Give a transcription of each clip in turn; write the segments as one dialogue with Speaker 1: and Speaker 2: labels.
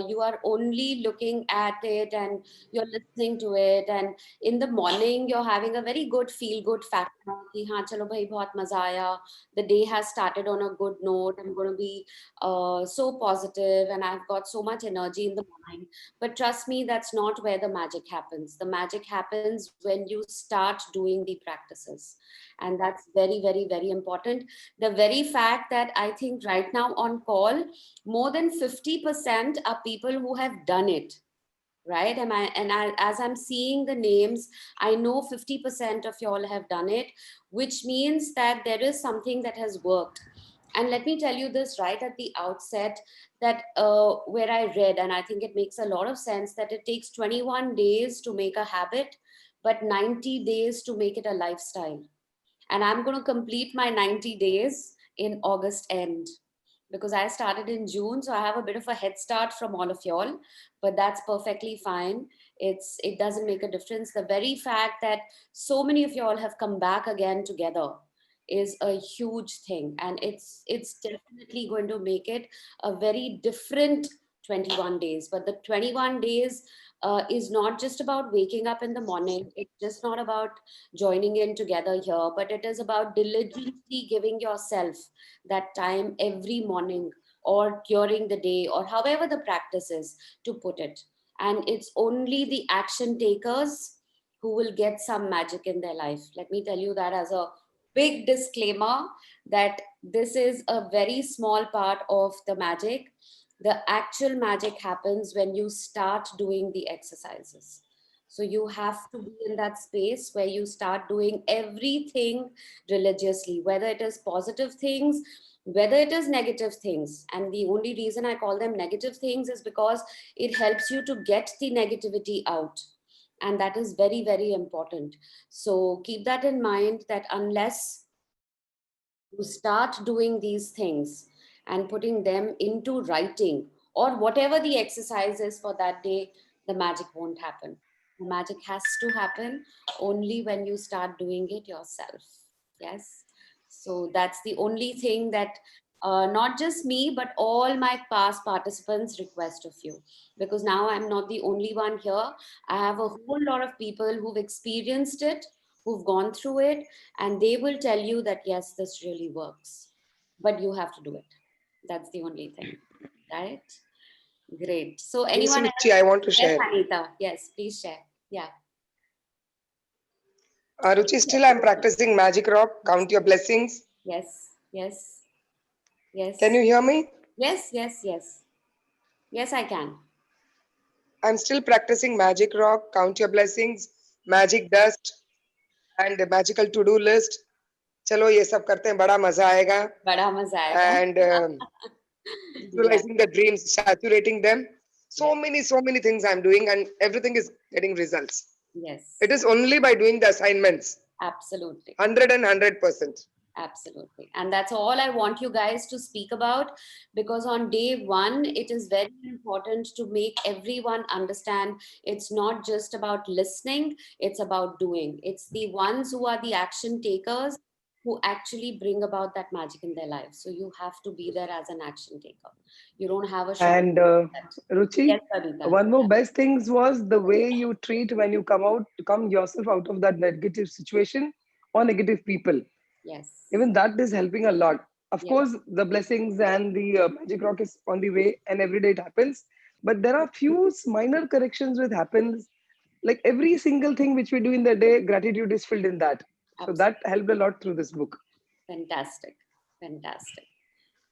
Speaker 1: you are only looking at it and you're listening to it, and in the morning you're having a very good feel good factor ki haan chalo bhai bahut maza aaya, the day has started on a good note, I'm going to be so positive and I've got so much energy in the morning. But trust me, that's not where the magic happens. The magic happens when you start doing the practices, and that's very, very, very important. The very fact that I think right now on call, more than 50% are people who have done it, right? As I'm seeing the names, I know 50% of y'all have done it, which means that there is something that has worked. And let me tell you this right at the outset, that where I read, and I think it makes a lot of sense, that it takes 21 days to make a habit, but 90 days to make it a lifestyle. And I'm going to complete my 90 days in August end, because I started in June, so I have a bit of a head start from all of y'all, but that's perfectly fine. It doesn't make a difference. The very fact that so many of y'all have come back again together is a huge thing, and it's definitely going to make it a very different 21 days. But the 21 days is not just about waking up in the morning. It's just not about joining in together here, but it is about diligently giving yourself that time every morning or during the day or however the practice is to put it. And it's only the action takers who will get some magic in their life. Let me tell you that as a big disclaimer, that this is a very small part of the magic. The actual magic happens when you start doing the exercises. So you have to be in that space where you start doing everything religiously, whether it is positive things, whether it is negative things. And the only reason I call them negative things is because it helps you to get the negativity out. And that is very, very important. So keep that in mind, that unless you start doing these things and putting them into writing or whatever the exercise is for that day, the magic won't happen. The magic has to happen only when you start doing it yourself. Yes. So that's the only thing that not just me, but all my past participants request of you. Because now I'm not the only one here. I have a whole lot of people who've experienced it, who've gone through it, and they will tell you that, yes, this really works. But you have to do it. That's the only thing. Right? Great. So
Speaker 2: Yes,
Speaker 1: anyone
Speaker 2: Ruchi,
Speaker 1: else?
Speaker 2: I want to
Speaker 1: Yes,
Speaker 2: share.
Speaker 1: Anita. Yes, please share. Yeah.
Speaker 2: Ruchi, still I'm practicing Magic Rock, Count Your Blessings.
Speaker 1: Yes. Yes.
Speaker 2: Can
Speaker 1: Yes.
Speaker 2: you hear me?
Speaker 1: Yes. Yes. Yes. Yes, I can.
Speaker 2: I'm still practicing Magic Rock, Count Your Blessings, Magic Dust, and the Magical To-Do List. चलो ये सब करते हैं, बड़ा मजा आएगा.
Speaker 1: बड़ा मजा आएगा.
Speaker 2: And
Speaker 1: Yeah.
Speaker 2: visualizing the dreams, saturating them.
Speaker 1: Yes.
Speaker 2: So many things I'm doing, and everything is getting results.
Speaker 1: Yes.
Speaker 2: It is only by doing the assignments.
Speaker 1: Absolutely.
Speaker 2: 100%.
Speaker 1: Absolutely. And that's all I want you guys to speak about, because on day one, it is very important to make everyone understand it's not just about listening, it's about doing. It's the ones who are the action takers who actually bring about that magic in their life. So you have to be there as an action taker. You don't have a short.
Speaker 3: And
Speaker 1: Yes,
Speaker 3: Ruchi,
Speaker 1: Sarita.
Speaker 3: one more best things was the way you treat when you come yourself out of that negative situation or negative people.
Speaker 1: Yes.
Speaker 3: Even that is helping a lot. Of
Speaker 1: Yes.
Speaker 3: course, the blessings and the magic rock is on the way, and every day it happens. But there are few minor corrections which happens. Like every single thing which we do in the day, gratitude is filled in that. So
Speaker 1: Absolutely.
Speaker 3: that helped a lot through this book.
Speaker 1: Fantastic. Fantastic.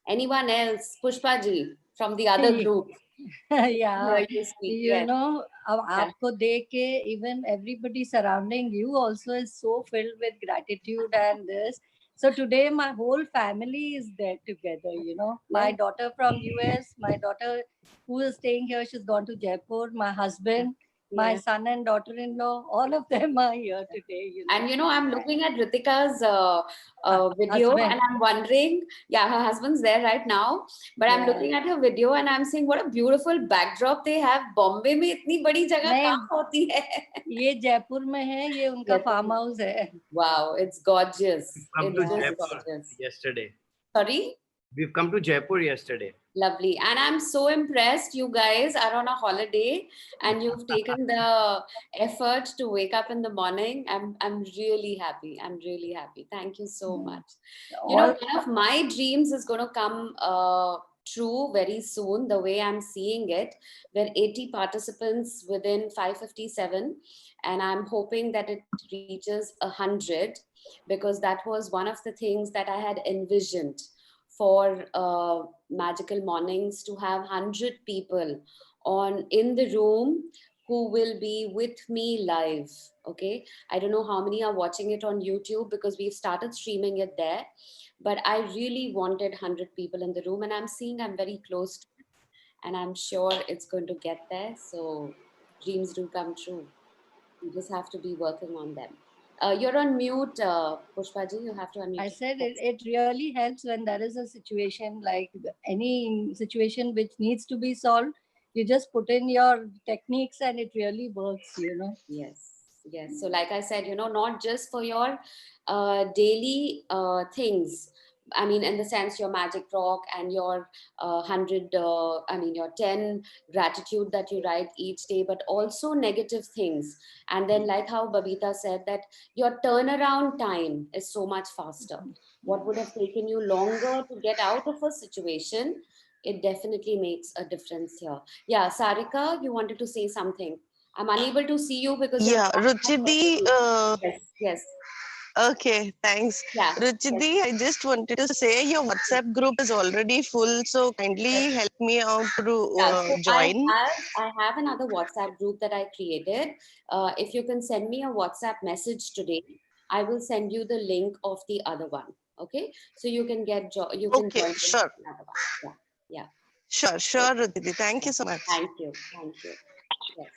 Speaker 1: Anyone else? Pushpa ji from the other group.
Speaker 4: Yeah,
Speaker 1: Hear you speak.
Speaker 4: you
Speaker 1: Yes.
Speaker 4: know, अब
Speaker 1: Yeah.
Speaker 4: आपको देख के even everybody surrounding you also is so filled with gratitude and this. So today my whole family is there together. You know, my
Speaker 1: Yes.
Speaker 4: daughter from US, my daughter who is staying here, she's gone to Jaipur. My husband, my
Speaker 1: Yeah.
Speaker 4: son and daughter-in-law, all of them are here today. You know,
Speaker 1: And I'm looking at Ritika's video, and
Speaker 4: husband.
Speaker 1: I'm wondering, yeah, her husband's there right now, but I'm
Speaker 4: Yeah.
Speaker 1: looking at her video and I'm saying, what a beautiful backdrop they have. Bombay में इतनी बड़ी जगह
Speaker 4: नहीं,
Speaker 1: कहाँ होती है?
Speaker 4: ये जयपुर में है, ये उनका फार्म हाउस है.
Speaker 1: Wow, it's gorgeous.
Speaker 5: We've come
Speaker 1: It's
Speaker 5: to
Speaker 1: just
Speaker 5: Jaipur
Speaker 1: gorgeous.
Speaker 5: yesterday.
Speaker 1: Sorry?
Speaker 5: We've come to Jaipur yesterday.
Speaker 1: Lovely. And I'm so impressed. You guys are on a holiday and you've taken the effort to wake up in the morning. I'm really happy. I'm really happy. Thank you so much. You know,
Speaker 4: All
Speaker 1: one of my dreams is going to come true very soon, the way I'm seeing it. There are 80 participants within 557, and I'm hoping that it reaches 100, because that was one of the things that I had envisioned for magical mornings, to have 100 people on in the room who will be with me live. Okay, I don't know how many are watching it on YouTube, because we've started streaming it there, but I really wanted 100 people in the room, and I'm seeing I'm very close to it, and I'm sure it's going to get there. So dreams do come true. You just have to be working on them. You're on mute, Pushpaji. You have to
Speaker 4: I
Speaker 1: unmute
Speaker 4: said
Speaker 1: yourself.
Speaker 4: it really helps when there is a situation like any situation which needs to be solved. You just put in your techniques and it really works, you know.
Speaker 1: Yes, yes. So, like I said, not just for your daily things. I mean, in the sense your magic rock and your 100, your 10 gratitude that you write each day, but also negative things. And then, like how Babita said, that your turnaround time is so much faster. What would have taken you longer to get out of a situation, it definitely makes a difference here. Yeah, Sarika, you wanted to say something. I'm unable to see you because you're
Speaker 5: Yeah,
Speaker 1: not
Speaker 5: Ruchi
Speaker 1: much of
Speaker 5: di,
Speaker 1: a- Yes, yes,
Speaker 5: okay, thanks.
Speaker 1: yeah,
Speaker 5: Ruchi
Speaker 1: yes,
Speaker 5: di, I just wanted to say your WhatsApp group is already full, so
Speaker 1: yes.
Speaker 5: kindly help me out to
Speaker 1: Yeah. So
Speaker 5: join.
Speaker 1: I have another WhatsApp group that I created. If you can send me a WhatsApp message today, I will send you the link of the other one. Okay, so you can you can
Speaker 5: Okay,
Speaker 1: join the
Speaker 5: sure,
Speaker 1: another one. Yeah, yeah.
Speaker 5: sure,
Speaker 1: So,
Speaker 5: sure, Ruchi di. Thank
Speaker 1: yeah.
Speaker 5: you so much.
Speaker 1: Thank you, thank you. Yes.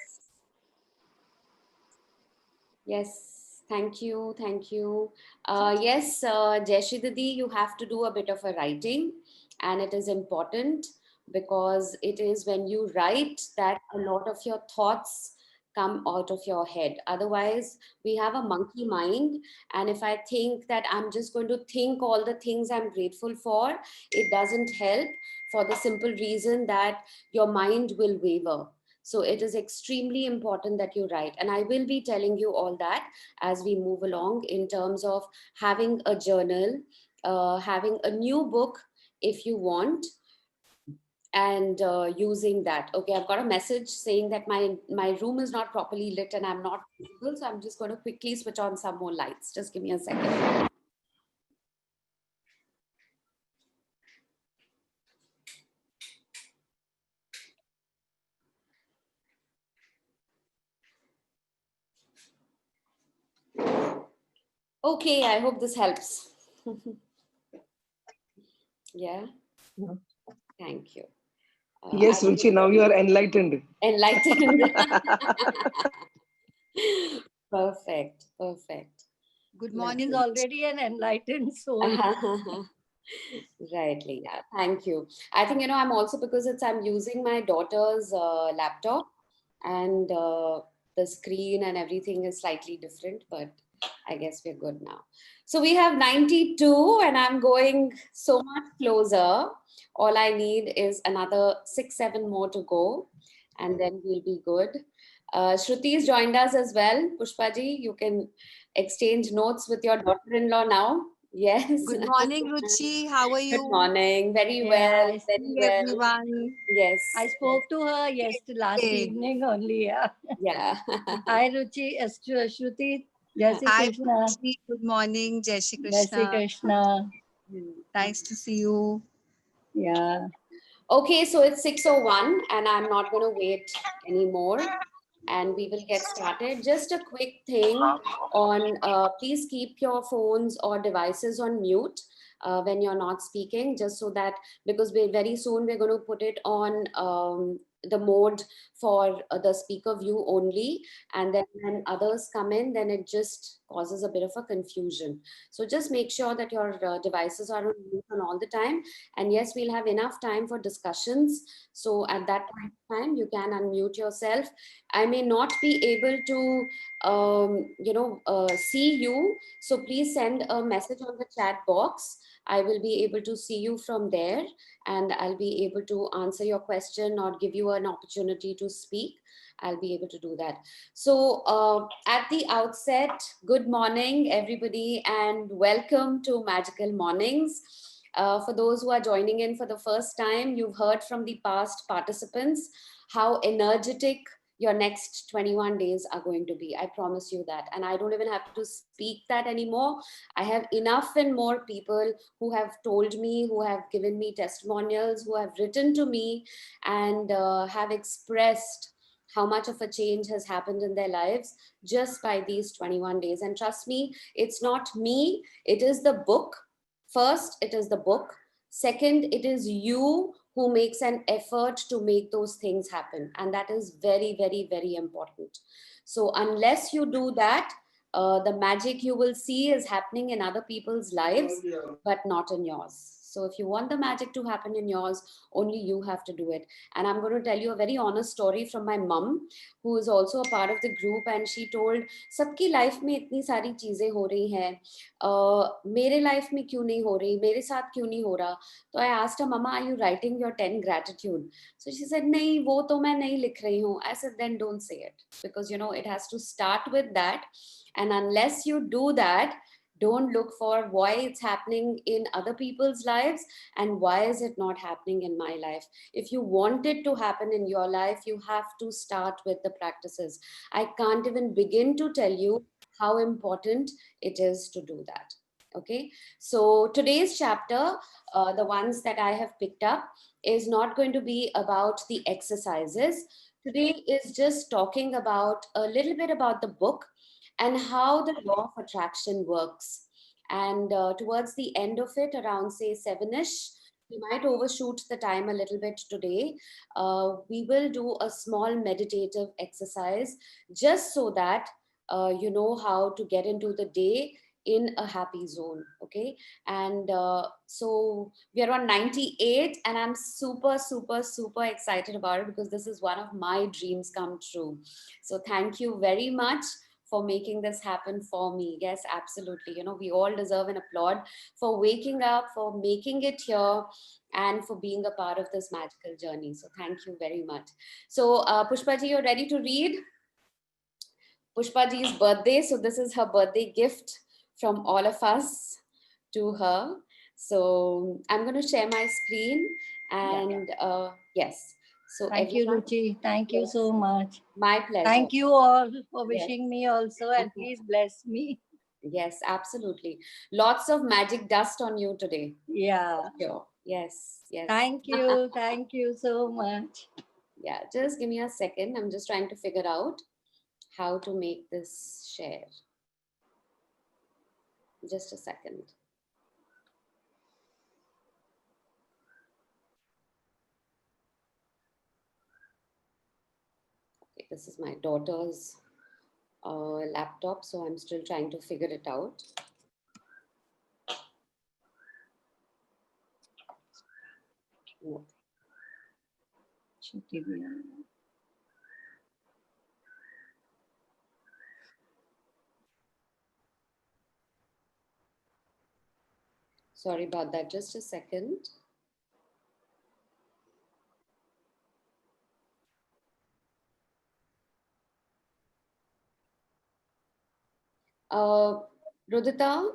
Speaker 1: Yes, thank you, thank you. Yes, Jayashi Didi, you have to do a bit of a writing, and it is important, because it is when you write that a lot of your thoughts come out of your head. Otherwise, we have a monkey mind, and if I think that I'm just going to think all the things I'm grateful for, it doesn't help, for the simple reason that your mind will waver. So it is extremely important that you write. And I will be telling you all that as we move along, in terms of having a journal, having a new book if you want, and using that. Okay, I've got a message saying that my room is not properly lit and I'm not visible. So I'm just going to quickly switch on some more lights. Just give me a second. Okay, I hope this helps. Yeah, thank you. I
Speaker 3: Yes, Ruchi, now you are enlightened.
Speaker 1: enlightened. Perfect, perfect.
Speaker 4: Good morning
Speaker 1: Lovely.
Speaker 4: already an enlightened soul.
Speaker 1: Rightly, yeah. Thank you. I think, I'm also, because I'm using my daughter's laptop, and the screen and everything is slightly different, but I guess we're good now. So we have 92 and I'm going so much closer. All I need is another 6, 7 more to go, and then we'll be good. Shruti's joined us as well. Pushpaji, you can exchange notes with your daughter-in-law now. Yes.
Speaker 6: Good morning, Ruchi. How are
Speaker 1: Good
Speaker 6: you?
Speaker 1: morning. Very
Speaker 4: Yeah,
Speaker 1: well.
Speaker 4: I,
Speaker 1: Very
Speaker 6: Morning,
Speaker 1: well.
Speaker 6: everyone.
Speaker 1: Yes.
Speaker 4: I
Speaker 1: Yes.
Speaker 4: spoke to her yesterday, last
Speaker 6: Hey.
Speaker 4: evening only. Yeah.
Speaker 1: Yeah.
Speaker 4: Hi, Ruchi, Shruti, Jai Shri
Speaker 6: Hi,
Speaker 4: Krishna,
Speaker 6: Ruchi. Good morning. Jai Shri
Speaker 4: Jai Shri
Speaker 6: Krishna.
Speaker 4: Krishna.
Speaker 6: Nice to see you.
Speaker 4: Yeah.
Speaker 1: Okay, so it's 6:01 and I'm not going to wait anymore, and we will get started. Just a quick thing on please keep your phones or devices on mute when you're not speaking, just so that, because very soon we're going to put it on the mode for the speaker view only, and then when others come in, then it just causes a bit of a confusion. So just make sure that your devices are on mute on all the time, and yes, we'll have enough time for discussions. So at that point of time, you can unmute yourself. I may not be able to, see you. So please send a message on the chat box I will be able to see you from there, and I'll be able to answer your question or give you an opportunity to speak. I'll be able to do that. So, at the outset, good morning, everybody, and welcome to Magical Mornings. For those who are joining in for the first time, you've heard from the past participants how energetic your next 21 days are going to be. I promise you that. And I don't even have to speak that anymore. I have enough and more people who have told me, who have given me testimonials, who have written to me and have expressed how much of a change has happened in their lives just by these 21 days. And trust me, it's not me, it is the book. First, it is the book. Second, it is you who makes an effort to make those things happen. And that is very, very, very important. So, unless you do that, the magic you will see is happening in other people's lives, but not in yours. So, if you want the magic to happen in yours, only you have to do it. And I'm going to tell you a very honest story from my mum, who is also a part of the group. And she told, सबकी life में इतनी सारी चीजें हो रही हैं, मेरे life में क्यों नहीं हो रही, मेरे साथ क्यों नहीं हो रहा. तो I asked her, Mama, are you writing your 10 gratitude? So she said, नहीं, वो तो मैं नहीं लिख रही हूँ. I said, then don't say it, because you know it has to start with that. And unless you do that, don't look for why it's happening in other people's lives and why is it not happening in my life. If you want it to happen in your life, you have to start with the practices. I can't even begin to tell you how important it is to do that. Okay, so today's chapter, the ones that I have picked up, is not going to be about the exercises. Today is just talking about a little bit about the book and how the law of attraction works. And towards the end of it, around say 7ish, we might overshoot the time a little bit today. We will do a small meditative exercise just so that you know how to get into the day in a happy zone. Okay, and so we are on 98 and I'm super super super excited about it because this is one of my dreams come true. So thank you very much for making this happen for me. Yes, absolutely. You know, we all deserve an applaud for waking up, for making it here, and for being a part of this magical journey. So thank you very much. So Pushpaji, you're ready to read Pushpaji's birthday. So this is her birthday gift from all of us to her. So I'm going to share my screen and yes. So
Speaker 4: Thank you,
Speaker 1: everyone,
Speaker 4: Ruchi. Thank you
Speaker 1: yes,
Speaker 4: so much.
Speaker 1: my pleasure.
Speaker 4: Thank you all for
Speaker 1: Yes.
Speaker 4: wishing me also, and please bless me.
Speaker 1: Yes, absolutely. Lots of magic dust on you today.
Speaker 4: Yeah.
Speaker 1: Sure. Yes, yes.
Speaker 4: Thank you. Thank you so much.
Speaker 1: Yeah, just give me a second. I'm just trying to figure out how to make this share. Just a second. Okay, this is my daughter's laptop, so I'm still trying to figure it out. No. Sorry about that. Just a second. Rudita,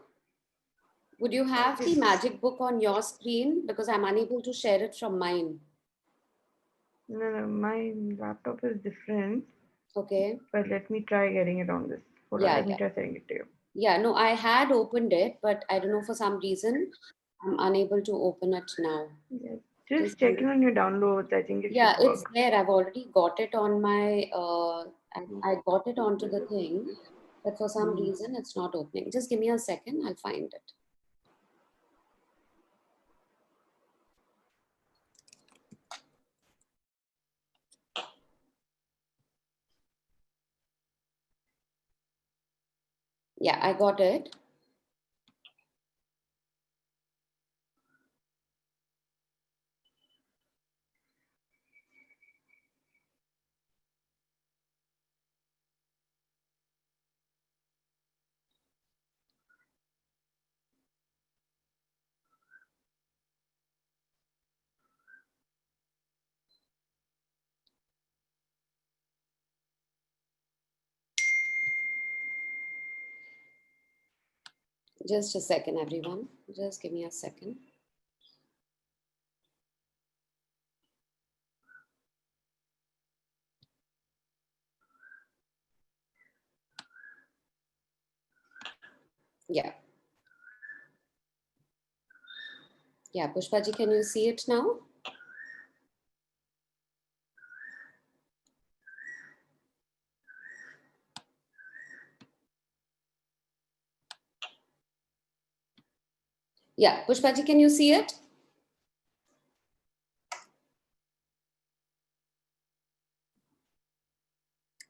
Speaker 1: would you have the magic book on your screen? Because I'm unable to share it from mine.
Speaker 7: No, my laptop is different.
Speaker 1: Okay.
Speaker 7: But let me try getting it on this. Hold on, let me try sending it to you.
Speaker 1: Yeah, no, I had opened it, but I don't know, for some reason, I'm unable to open it now.
Speaker 7: Yeah. Just checking on your downloads. I think it
Speaker 1: Yeah,
Speaker 7: should work.
Speaker 1: it's there. I've already got it on my, I got it onto the thing, but for some reason it's not opening. Just give me a second, I'll find it. Yeah, I got it. Just a second, everyone. Just give me a second. Yeah. Yeah, Pushpaji, can you see it now? Yeah, Pushpaji, can you see it?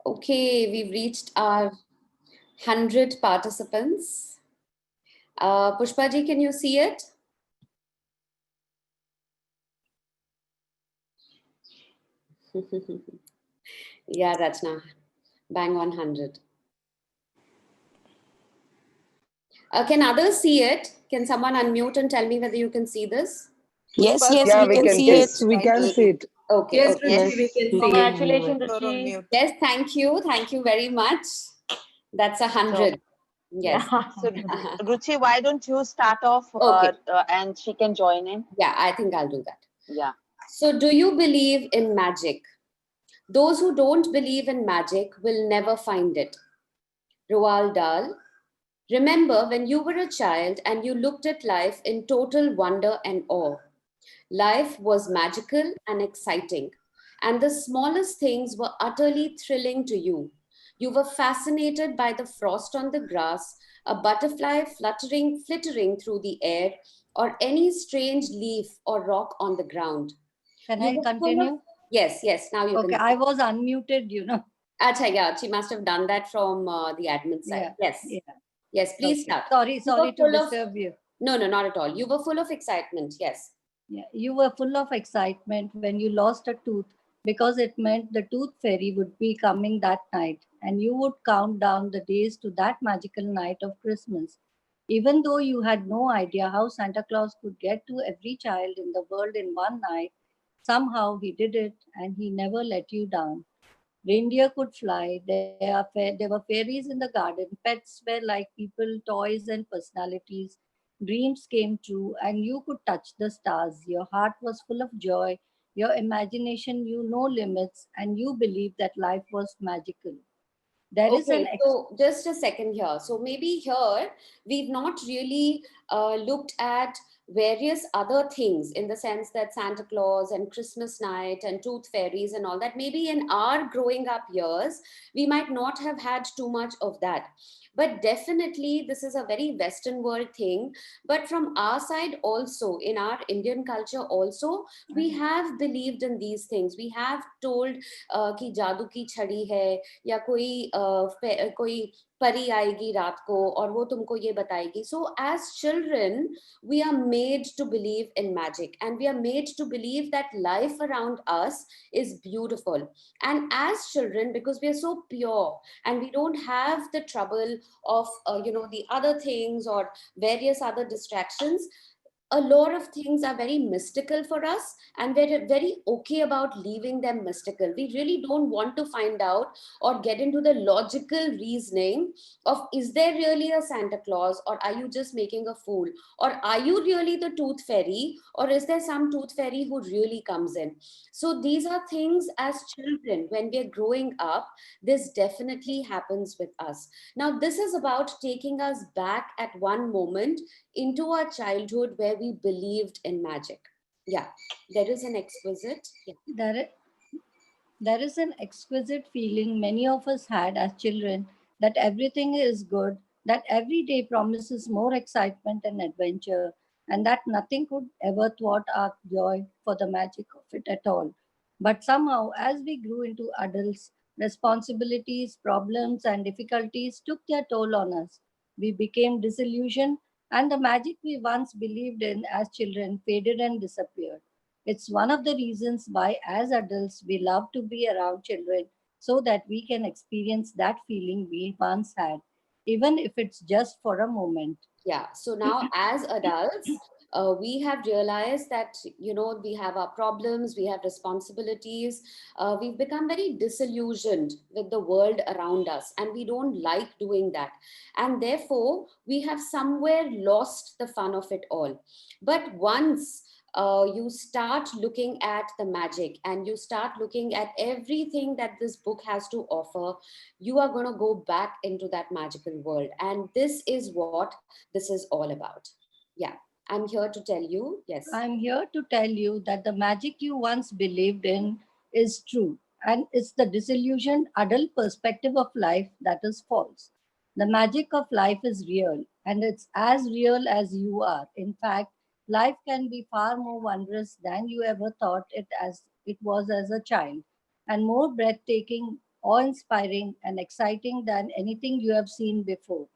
Speaker 1: Okay, we've reached our 100 participants. Pushpaji, can you see it? Yeah, Rachna, bang on 100. Can others see it? Can someone unmute and tell me whether you can see this?
Speaker 5: Yes,
Speaker 6: Yes,
Speaker 5: yes,
Speaker 6: yes,
Speaker 3: Yeah,
Speaker 5: we
Speaker 6: we
Speaker 3: we
Speaker 5: can
Speaker 6: can
Speaker 3: can
Speaker 5: see
Speaker 6: see
Speaker 3: see.
Speaker 5: it.
Speaker 6: it.
Speaker 3: We can see it.
Speaker 1: Okay,
Speaker 4: Yes,
Speaker 1: okay.
Speaker 4: Ruchi,
Speaker 5: Yes.
Speaker 4: we can see.
Speaker 7: Congratulations,
Speaker 6: You're on
Speaker 7: Ruchi.
Speaker 6: mute.
Speaker 1: Yes, thank you. Thank you very much. That's 100. Yes.
Speaker 7: Yeah.
Speaker 5: So, Ruchi, why don't you start off
Speaker 1: Okay.
Speaker 5: and she can join in?
Speaker 1: Yeah, I think I'll do that.
Speaker 5: Yeah.
Speaker 1: So, do you believe in magic? Those who don't believe in magic will never find it. Roald Dahl. Remember when you were a child and you looked at life in total wonder and awe. Life was magical and exciting, and the smallest things were utterly thrilling to you. You were fascinated by the frost on the grass, a butterfly flittering through the air, or any strange leaf or rock on the ground.
Speaker 4: Can
Speaker 1: You
Speaker 4: I
Speaker 1: were full of
Speaker 4: continue?
Speaker 1: yes, now you
Speaker 4: Okay,
Speaker 1: can.
Speaker 4: I was unmuted.
Speaker 1: Acha, yeah, she must have done that from the admin side.
Speaker 4: Yeah,
Speaker 1: Yes,
Speaker 4: yeah.
Speaker 1: yes, please
Speaker 4: Okay.
Speaker 1: start.
Speaker 4: Sorry,
Speaker 1: You were
Speaker 4: sorry to
Speaker 1: full of,
Speaker 4: disturb you.
Speaker 1: no, not at all. You were full of excitement. Yes.
Speaker 4: Yeah, you were full of excitement when you lost a tooth because it meant the tooth fairy would be coming that night and you would count down the days to that magical night of Christmas. Even though you had no idea how Santa Claus could get to every child in the world in one night, somehow he did it and he never let you down. Reindeer could fly. There were fairies in the garden. Pets were like people, toys, and personalities. Dreams came true, and you could touch the stars. Your heart was full of joy. Your imagination knew no limits, and you believed that life was magical. There is an
Speaker 1: Okay, so just a second here. So maybe here we've not really looked at various other things in the sense that Santa Claus and Christmas night and tooth fairies and all that. Maybe in our growing up years, we might not have had too much of that. But definitely, this is a very Western world thing. But from our side also, in our Indian culture also, we have believed in these things. We have told कि जादू की छड़ी है या कोई परी आएगी रात को और वो तुमको ये बताएगी. So as children we are made to believe in magic and we are made to believe that life around us is beautiful, and as children, because we are so pure and we don't have the trouble of the other things or various other distractions, a lot of things are very mystical for us and we're very okay about leaving them mystical. We really don't want to find out or get into the logical reasoning of, is there really a Santa Claus or are you just making a fool, or are you really the tooth fairy, or is there some tooth fairy who really comes in? So these are things as children when we're growing up, this definitely happens with us. Now this is about taking us back at one moment into our childhood where we believed in magic. Yeah, there is an exquisite. Yeah.
Speaker 4: There is an exquisite feeling many of us had as children that everything is good, that every day promises more excitement and adventure, and that nothing could ever thwart our joy for the magic of it at all. But somehow, as we grew into adults, responsibilities, problems, and difficulties took their toll on us. We became disillusioned, and the magic we once believed in as children faded and disappeared. It's one of the reasons why, as adults, we love to be around children so that we can experience that feeling we once had, even if it's just for a moment.
Speaker 1: Yeah. So now, as adults, we have realized that, we have our problems, we have responsibilities. We've become very disillusioned with the world around us, and we don't like doing that. And therefore, we have somewhere lost the fun of it all. But once you start looking at the magic and you start looking at everything that this book has to offer, you are going to go back into that magical world. And this is what this is all about. Yeah, I'm here to tell you, yes.
Speaker 4: I'm here to tell you that the magic you once believed in is true, and it's the disillusioned adult perspective of life that is false. The magic of life is real, and it's as real as you are. In fact, life can be far more wondrous than you ever thought it was as a child, and more breathtaking, awe-inspiring, and exciting than anything you have seen before.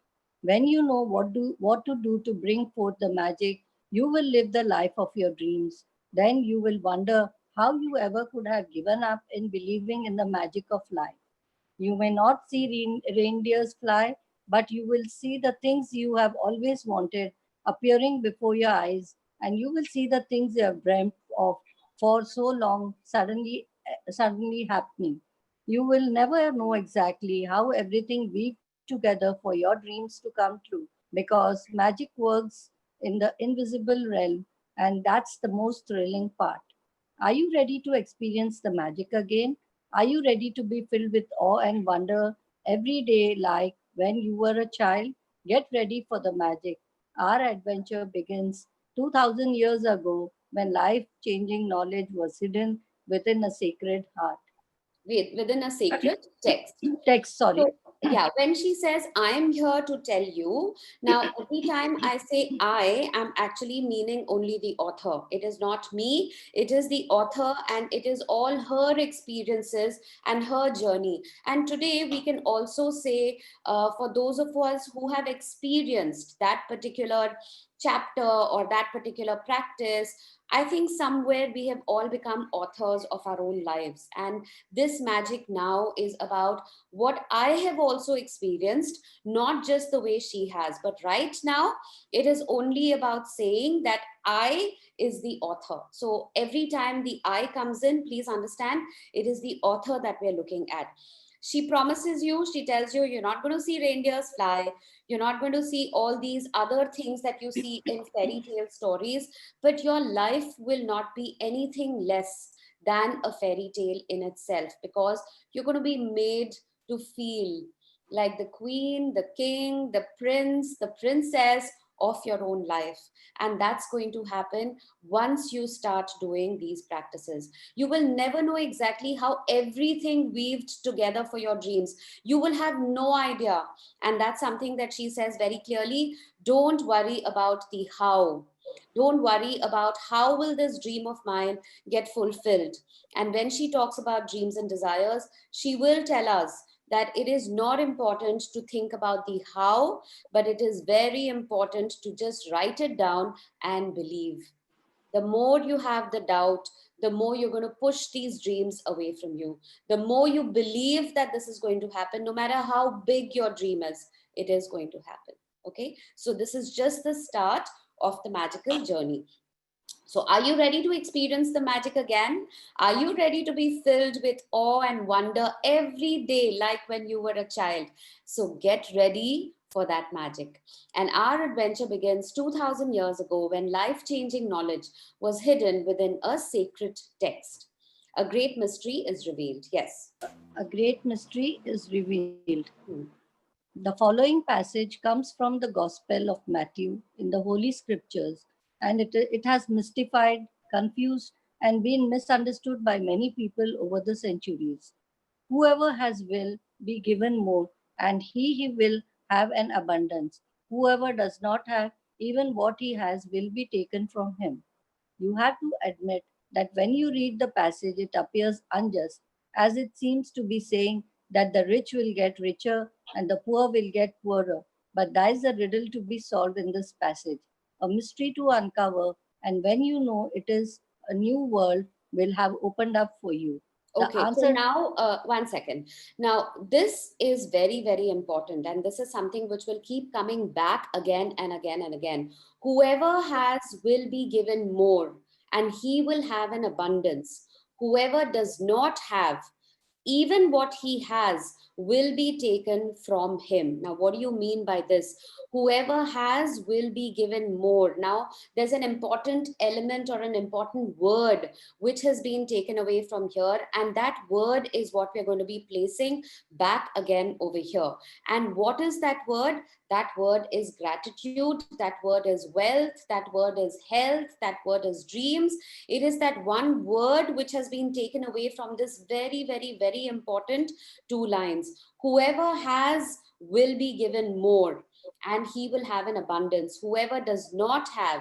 Speaker 4: When you know what to do to bring forth the magic, you will live the life of your dreams. Then you will wonder how you ever could have given up in believing in the magic of life. You may not see reindeers fly, but you will see the things you have always wanted appearing before your eyes, and you will see the things you have dreamt of for so long suddenly happening. You will never know exactly how everything weaves together for your dreams to come true, because magic works in the invisible realm, and that's the most thrilling part. Are you ready to experience the magic again? Are you ready to be filled with awe and wonder every day like when you were a child? Get ready for the magic. Our adventure begins 2000 years ago when life changing knowledge was hidden within a sacred heart.
Speaker 1: Within a sacred text.
Speaker 4: Text, sorry.
Speaker 1: So, yeah, when she says, I'm here to tell you, now every time I say I am actually meaning only the author. It is not me, it is the author, and it is all her experiences and her journey. And today we can also say, for those of us who have experienced that particular chapter or that particular practice, I think somewhere we have all become authors of our own lives. And this magic now is about what I have also experienced, not just the way she has, but right now it is only about saying that I is the author. So every time the I comes in, please understand it is the author that we're looking at. She promises you, she tells you, you're not going to see reindeers fly, you're not going to see all these other things that you see in fairy tale stories, but your life will not be anything less than a fairy tale in itself, because you're going to be made to feel like the queen, the king, the prince, the princess of your own life. And that's going to happen once you start doing these practices. You will never know exactly how everything weaved together for your dreams. You will have no idea. And that's something that she says very clearly. Don't worry about the how. Don't worry about how will this dream of mine get fulfilled. And when she talks about dreams and desires, she will tell us that it is not important to think about the how, but it is very important to just write it down and believe. The more you have the doubt, the more you're going to push these dreams away from you. The more you believe that this is going to happen, no matter how big your dream is, it is going to happen. Okay, so this is just the start of the magical journey. So, are you ready to experience the magic again? Are you ready to be filled with awe and wonder every day, like when you were a child? So, get ready for that magic. And our adventure begins 2000 years ago when life changing knowledge was hidden within a sacred text. A great mystery is revealed. Yes.
Speaker 4: A great mystery is revealed.
Speaker 1: Hmm.
Speaker 4: The following passage comes from the Gospel of Matthew in the Holy Scriptures, and it has mystified, confused, and been misunderstood by many people over the centuries. Whoever has will be given more, and he will have an abundance. Whoever does not have, even what he has will be taken from him. You have to admit that when you read the passage, it appears unjust, as it seems to be saying that the rich will get richer and the poor will get poorer. But there is a riddle to be solved in this passage, a mystery to uncover, and when you know it is, a new world will have opened up for you. The
Speaker 1: Okay, so
Speaker 4: answer,
Speaker 1: now, one second. Now, this is very, very important, and this is something which will keep coming back again and again and again. Whoever has will be given more, and he will have an abundance. Whoever does not have, even what he has will be taken from him. Now, what do you mean by this? Whoever has will be given more. Now, there's an important element or an important word which has been taken away from here, and that word is what we're going to be placing back again over here. And what is that word? That word is gratitude, that word is wealth, that word is health, that word is dreams. It is that one word which has been taken away from this very, very, very important two lines. Whoever has will be given more, and he will have an abundance. Whoever does not have,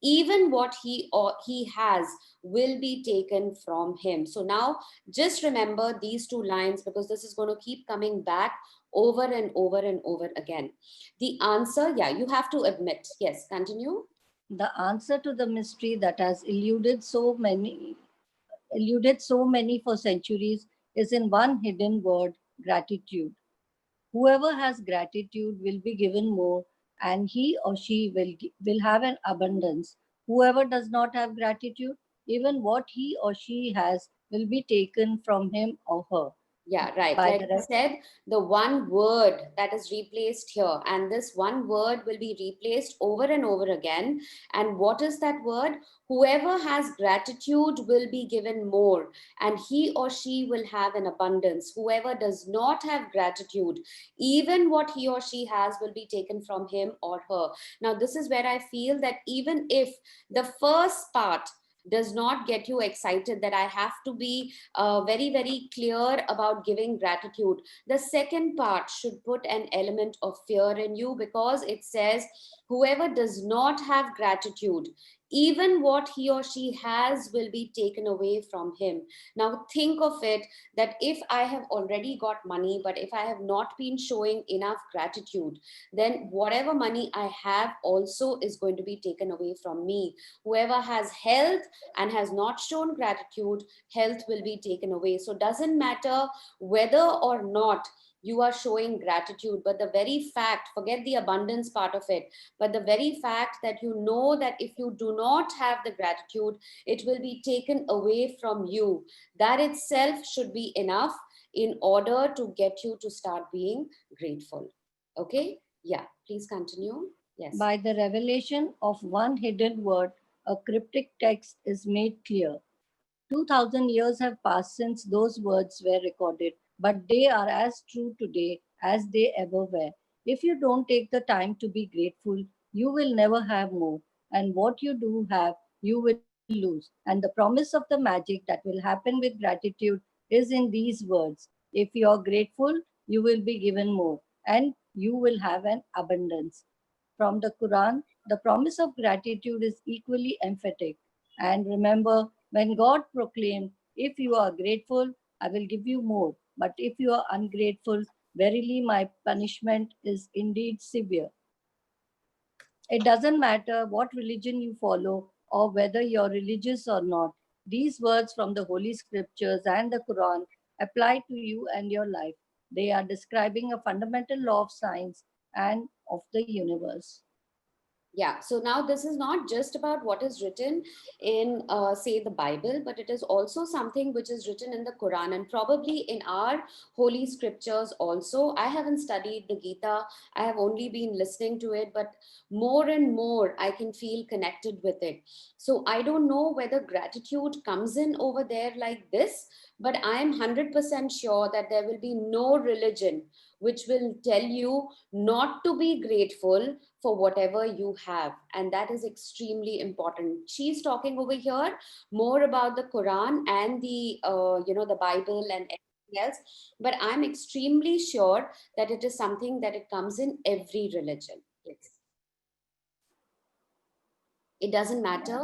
Speaker 1: even what he has will be taken from him. So now just remember these two lines, because this is going to keep coming back over and over and over again. The answer, yeah, you have to admit. Yes, continue.
Speaker 4: the answer to the mystery that has eluded so many for centuries is in one hidden word: gratitude. Whoever has gratitude will be given more, and he or she will have an abundance. Whoever does not have gratitude, even what he or she has will be taken from him or her.
Speaker 1: Yeah, right.
Speaker 4: By
Speaker 1: Like
Speaker 4: the
Speaker 1: I said, the one word that is replaced here, and this one word will be replaced over and over again. And what is that word? Whoever has gratitude will be given more, and he or she will have an abundance. Whoever does not have gratitude, even what he or she has will be taken from him or her. Now, this is where I feel that even if the first part does not get you excited, that I have to be very, very clear about giving gratitude, the second part should put an element of fear in you, because it says, whoever does not have gratitude, even what he or she has will be taken away from him. Now, think of it, that if I have already got money, but if I have not been showing enough gratitude, then whatever money I have also is going to be taken away from me. Whoever has health and has not shown gratitude, health will be taken away. So doesn't matter whether or not you are showing gratitude, but the very fact, forget the abundance part of it, but the very fact that you know that if you do not have the gratitude, it will be taken away from you, that itself should be enough in order to get you to start being grateful. Okay, yeah, please continue. Yes.
Speaker 4: By the revelation of one hidden word, a cryptic text is made clear. 2000 years have passed since those words were recorded, but they are as true today as they ever were. If you don't take the time to be grateful, you will never have more. And what you do have, you will lose. And the promise of the magic that will happen with gratitude is in these words: if you are grateful, you will be given more, and you will have an abundance. From the Quran, the promise of gratitude is equally emphatic. And remember, when God proclaimed, "If you are grateful, I will give you more. But if you are ungrateful, verily my punishment is indeed severe." It doesn't matter what religion you follow or whether you're religious or not. These words from the Holy Scriptures and the Quran apply to you and your life. They are describing a fundamental law of science and of the universe.
Speaker 1: Yeah, so now this is not just about what is written in, say, the Bible, but it is also something which is written in the Quran and probably in our holy scriptures also. I haven't studied the Gita, I have only been listening to it, but more and more I can feel connected with it. So I don't know whether gratitude comes in over there like this, but I am 100% sure that there will be no religion which will tell you not to be grateful for whatever you have, and that is extremely important. She's talking over here more about the Quran and the the Bible and everything else, but I'm extremely sure that it is something that it comes in every religion. Yes, it doesn't
Speaker 4: Yeah,
Speaker 1: matter.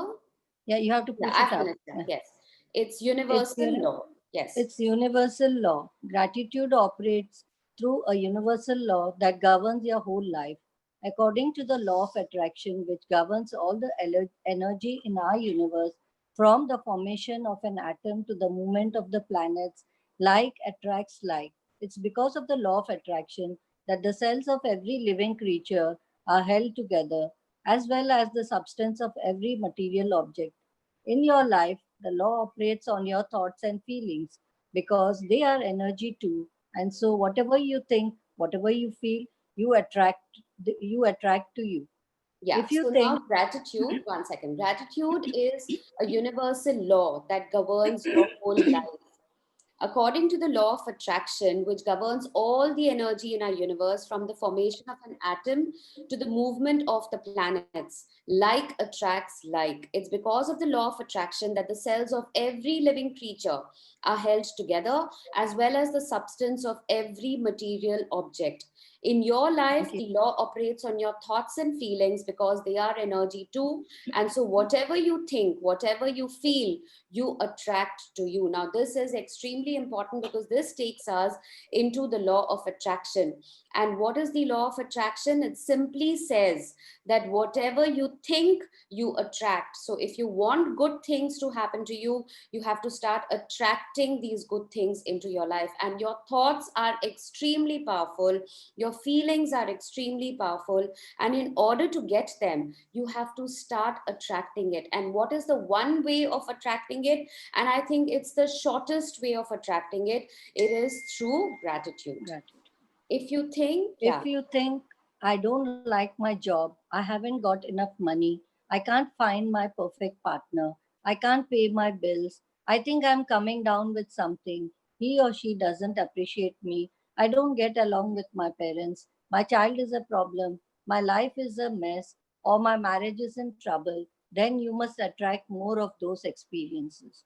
Speaker 4: yeah, you have to
Speaker 1: Yeah,
Speaker 4: push it
Speaker 1: I've
Speaker 4: up.
Speaker 1: finished that.
Speaker 4: Yeah.
Speaker 1: Yes, it's
Speaker 4: It's
Speaker 1: universal
Speaker 4: uni-
Speaker 1: law. Yes.
Speaker 4: it's universal law. Gratitude operates through a universal law that governs your whole life. According to the law of attraction, which governs all the energy in our universe, From the formation of an atom to the movement of the planets, like attracts like. It's because of the law of attraction that the cells of every living creature are held together, as well as the substance of every material object. In your life, the law operates on your thoughts and feelings because they are energy too. And so, whatever you think, whatever you feel, you attract to you.
Speaker 1: Yeah.
Speaker 4: If you
Speaker 1: So now
Speaker 4: think,
Speaker 1: gratitude, one second. Gratitude is a universal law that governs your whole life. According to the law of attraction, which governs all the energy in our universe from the formation of an atom to the movement of the planets, like attracts like. It's because of the law of attraction that the cells of every living creature are held together, as well as the substance of every material object. In your life,
Speaker 4: thank you.
Speaker 1: the law operates on your thoughts and feelings because they are energy too. And so, whatever you think, whatever you feel, you attract to you. Now, this is extremely important because this takes us into the law of attraction. And what is the law of attraction? It simply says that whatever you think, you attract. So, if you want good things to happen to you, you have to start attracting these good things into your life. And your thoughts are extremely powerful, your feelings are extremely powerful. And in order to get them, you have to start attracting it. And what is the one way of attracting it? And I think it's the shortest way of attracting it. It is through gratitude.
Speaker 4: Gratitude.
Speaker 1: If you think, yeah,
Speaker 4: If you think, I don't like my job, I haven't got enough money, I can't find my perfect partner, I can't pay my bills, I think I'm coming down with something, he or she doesn't appreciate me, I don't get along with my parents, my child is a problem, my life is a mess, or my marriage is in trouble, then you must attract more of those experiences.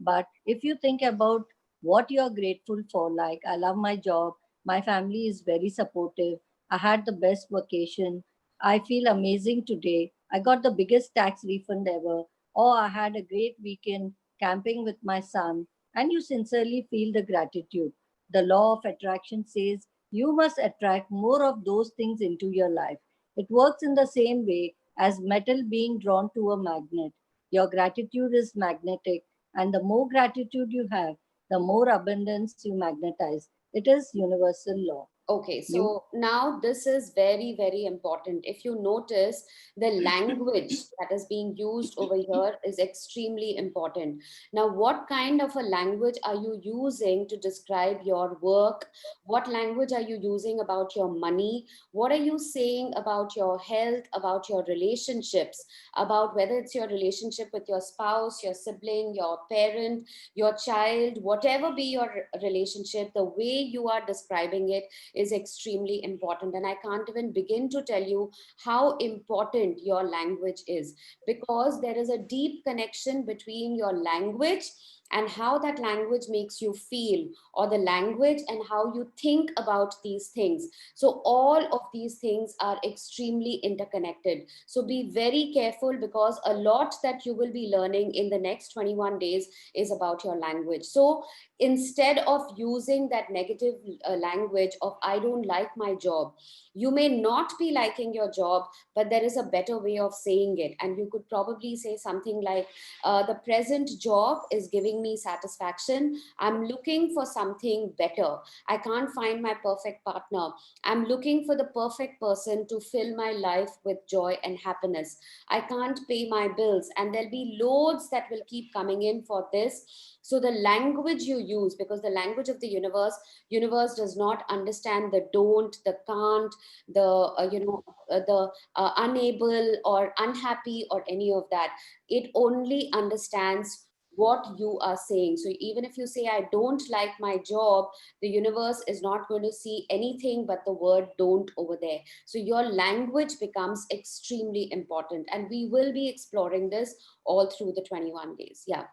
Speaker 4: But if you think about what you are grateful for, like, I love my job, my family is very supportive, I had the best vacation, I feel amazing today, I got the biggest tax refund ever, or I had a great weekend camping with my son, and you sincerely feel the gratitude. The law of attraction says you must attract more of those things into your life. It works in the same way as metal being drawn to a magnet. Your gratitude is magnetic, and the more gratitude you have, the more abundance you magnetize. It is universal law.
Speaker 1: okay,
Speaker 4: You
Speaker 1: so now this is very, very important. If you notice, the language that is being used over here is extremely important. Now, what kind of a language are you using to describe your work? What language are you using about your money? What are you saying about your health, about your relationships, about whether it's your relationship with your spouse, your sibling, your parent, your child, whatever be your relationship, the way you are describing it is extremely important. And I can't even begin to tell you how important your language is, because there is a deep connection between your language and how that language makes you feel, or the language and how you think about these things. So all of these things are extremely interconnected. So be very careful, because a lot that you will be learning in the next 21 days is about your language. So instead of using that negative language of I don't like my job, you may not be liking your job, but there is a better way of saying it. And you could probably say something like, the present job is giving me satisfaction, I'm looking for something better, I can't find my perfect partner, I'm looking for the perfect person to fill my life with joy and happiness, I can't pay my bills. And there'll be loads that will keep coming in for this. So the language you use, because the language of the universe does not understand the don't, the can't, the the unable or unhappy or any of that. It only understands what you are saying. So even if you say I don't like my job, the universe is not going to see anything but the word don't over there. So your language becomes extremely important, and we will be exploring this all through the 21 days. Yeah.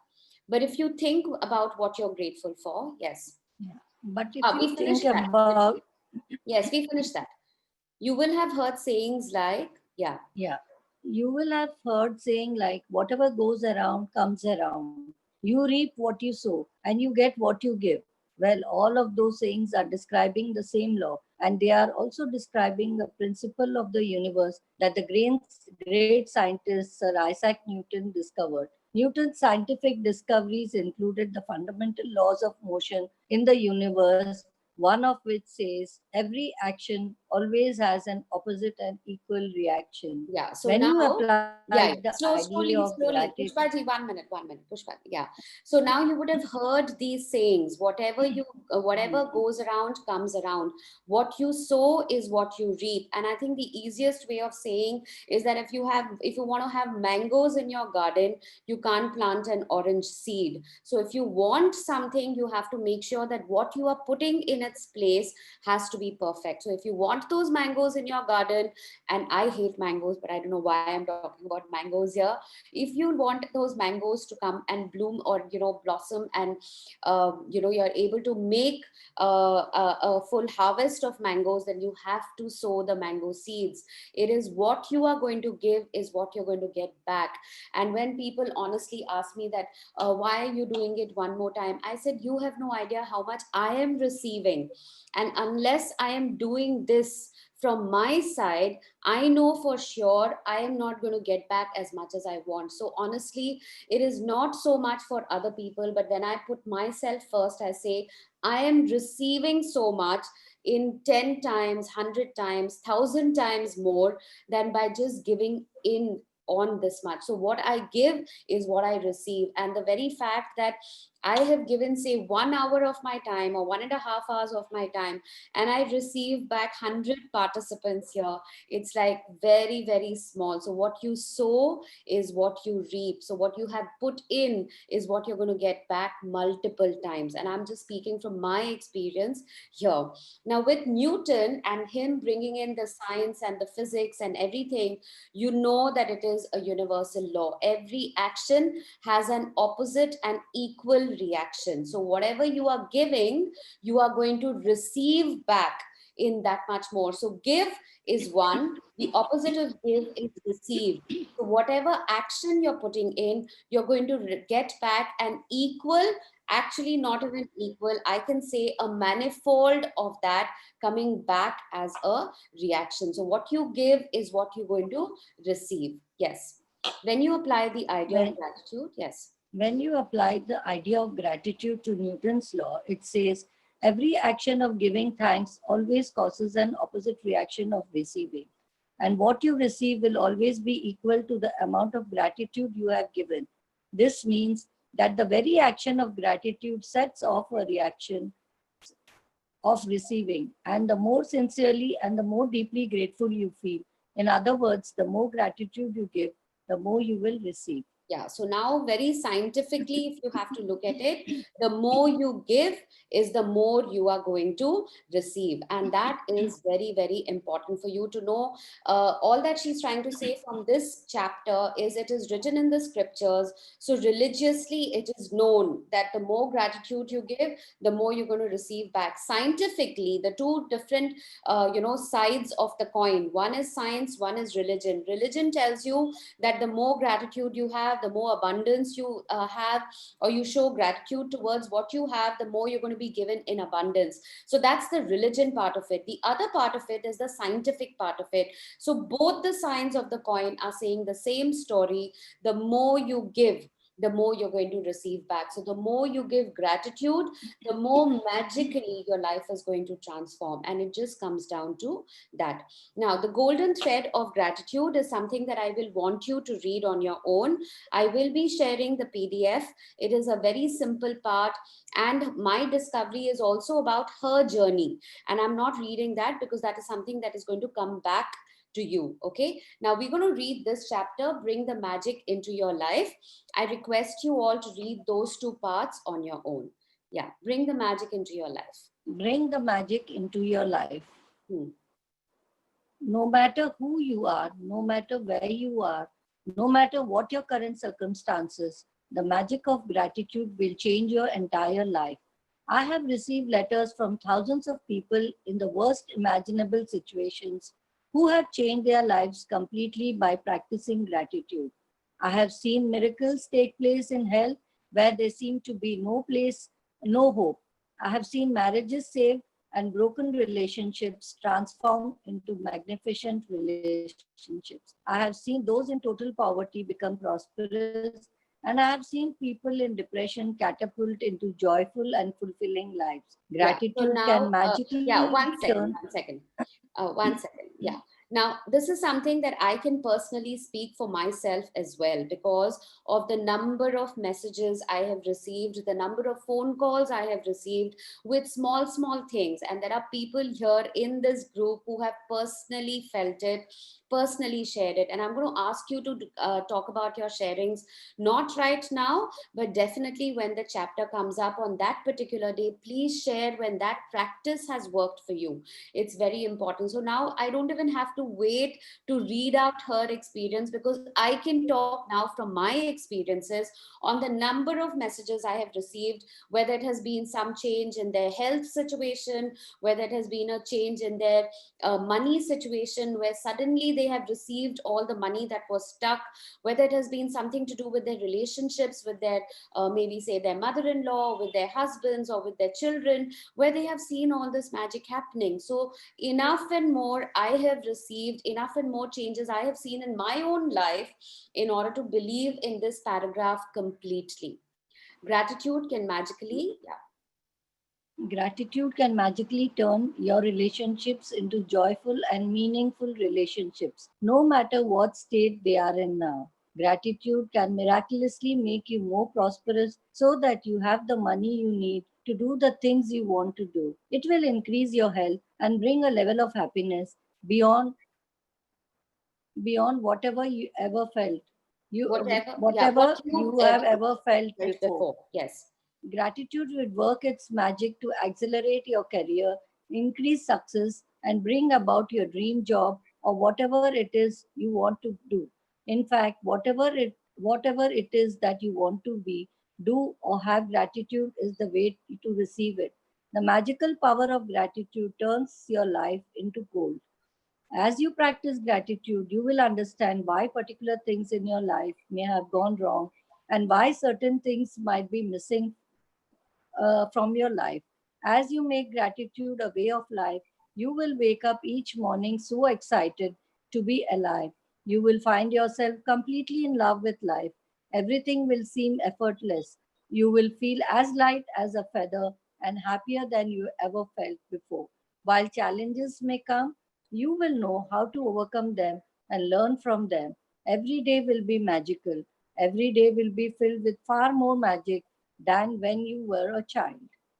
Speaker 1: But if you think about what you're grateful for, yes.
Speaker 4: Yeah. But if you
Speaker 1: We
Speaker 4: think
Speaker 1: finished that.
Speaker 4: about,
Speaker 1: Yes, we finished that. You will have heard sayings like, yeah,
Speaker 4: yeah, you will have heard saying like, whatever goes around comes around. You reap what you sow and you get what you give. Well, all of those sayings are describing the same law, and they are also describing a principle of the universe that the great scientist Sir Isaac Newton discovered. Newton's scientific discoveries included the fundamental laws of motion in the universe, one of which says every action always has an opposite and equal reaction.
Speaker 1: Yeah. So
Speaker 4: When you
Speaker 1: now,
Speaker 4: applied the
Speaker 1: yeah, yeah.
Speaker 4: idea of
Speaker 1: Slowly,
Speaker 4: gratitude,
Speaker 1: slowly. Pushpa ji, 1 minute, 1 minute. Pushpa. Yeah. So now you would have heard these sayings. Whatever goes around comes around. What you sow is what you reap. And I think the easiest way of saying is that if you want to have mangoes in your garden, you can't plant an orange seed. So if you want something, you have to make sure that what you are putting in its place has to be perfect. So if you want those mangoes in your garden, and I hate mangoes, but I don't know why I'm talking about mangoes here. If you want those mangoes to come and bloom, or blossom, and you're able to make a full harvest of mangoes, then you have to sow the mango seeds. It is what you are going to give is what you're going to get back. And when people honestly ask me that, why are you doing it one more time, I said, you have no idea how much I am receiving, and unless I am doing this from my side, I know for sure I am not going to get back as much as I want. So honestly, it is not so much for other people, but when I put myself first, I say, I am receiving so much in 10 times, 100 times, 1,000 times more than by just giving in on this much. So what I give is what I receive. And the very fact that I have given, say, 1 hour of my time or 1.5 hours of my time, and I receive back 100 participants here, it's like very, very small. So what you sow is what you reap. So what you have put in is what you're going to get back multiple times. And I'm just speaking from my experience here. Now, with Newton and him bringing in the science and the physics and everything, you know that it is a universal law. Every action has an opposite and equal reaction. So whatever you are giving, you are going to receive back in that much more. So give is one, the opposite of give is receive. So whatever action you're putting in, you're going to get back an equal, actually not even equal, I can say a manifold of that coming back as a reaction. So what you give is what you're going to receive. Yes. When you apply the idea of
Speaker 4: when,
Speaker 1: gratitude, yes.
Speaker 4: when you applied the idea of gratitude to Newton's law, it says every action of giving thanks always causes an opposite reaction of receiving. And what you receive will always be equal to the amount of gratitude you have given. This means that the very action of gratitude sets off a reaction of receiving, and the more sincerely and the more deeply grateful you feel. In other words, the more gratitude you give, the more you will receive.
Speaker 1: Yeah. So now, very scientifically, if you have to look at it, the more you give is the more you are going to receive. And that is very, very important for you to know. All that she's trying to say from this chapter is it is written in the scriptures. So religiously, it is known that the more gratitude you give, the more you're going to receive back. Scientifically, the two different, sides of the coin. One is science, one is religion. Religion tells you that the more gratitude you have, the more abundance you have, or you show gratitude towards what you have, the more you're going to be given in abundance. So that's the religion part of it. The other part of it is the scientific part of it. So both the sides of the coin are saying the same story. The more you give, the more you're going to receive back. So the more you give gratitude, the more magically your life is going to transform. And it just comes down to that. Now, the golden thread of gratitude is something that I will want you to read on your own. I will be sharing the PDF. It is a very simple part. And my discovery is also about her journey. And I'm not reading that because that is something that is going to come back to you. Okay. Now we're going to read this chapter, Bring the Magic into Your Life. I request you all to read those two parts on your own. Yeah. Bring the magic into your life.
Speaker 4: Bring the magic into your life.
Speaker 1: Hmm.
Speaker 4: No matter who you are, no matter where you are, no matter what your current circumstances, the magic of gratitude will change your entire life. I have received letters from thousands of people in the worst imaginable situations who have changed their lives completely by practicing gratitude. I have seen miracles take place in hell where there seemed to be no place, no hope. I have seen marriages saved and broken relationships transformed into magnificent relationships. I have seen those in total poverty become prosperous And I have seen people in depression catapult into joyful and fulfilling lives.
Speaker 1: Yeah. So
Speaker 4: Gratitude can
Speaker 1: now,
Speaker 4: magically
Speaker 1: yeah,
Speaker 4: turn.
Speaker 1: one second. One second. Yeah. Now, this is something that I can personally speak for myself as well because of the number of messages I have received, the number of phone calls I have received with small, small things. And there are people here in this group who have personally felt it, personally shared it. And I'm going to ask you to talk about your sharings, not right now, but definitely when the chapter comes up on that particular day. Please share when that practice has worked for you. It's very important. So now I don't even have to wait to read out her experience because I can talk now from my experiences on the number of messages I have received, whether it has been some change in their health situation, whether it has been a change in their money situation where suddenly they have received all the money that was stuck, whether it has been something to do with their relationships with their maybe say their mother-in-law, with their husbands, or with their children, where they have seen all this magic happening. So enough and more I have received, enough and more changes I have seen in my own life in order to believe in this paragraph completely. Gratitude can magically, yeah.
Speaker 4: Gratitude can magically turn your relationships into joyful and meaningful relationships, no matter what state they are in now. Gratitude can miraculously make you more prosperous so that you have the money you need to do the things you want to do. It will increase your health and bring a level of happiness beyond whatever you ever felt.
Speaker 1: Whatever, yeah, what
Speaker 4: Whatever
Speaker 1: you
Speaker 4: you have
Speaker 1: ever
Speaker 4: ever felt
Speaker 1: felt
Speaker 4: before.
Speaker 1: before. Yes.
Speaker 4: Gratitude will work its magic to accelerate your career, increase success, and bring about your dream job or whatever it is you want to do. In fact, whatever it is that you want to be, do or have, gratitude is the way to receive it. The magical power of gratitude turns your life into gold. As you practice gratitude, you will understand why particular things in your life may have gone wrong and why certain things might be missing from your life. As you make gratitude a way of life, you will wake up each morning so excited to be alive. You will find yourself completely in love with life. Everything will seem effortless. You will feel as light as a feather and happier than you ever felt before. While challenges may come, you will know how to overcome them and learn from them. Every day will be magical. Every day will be filled with far more magic than when you were a child.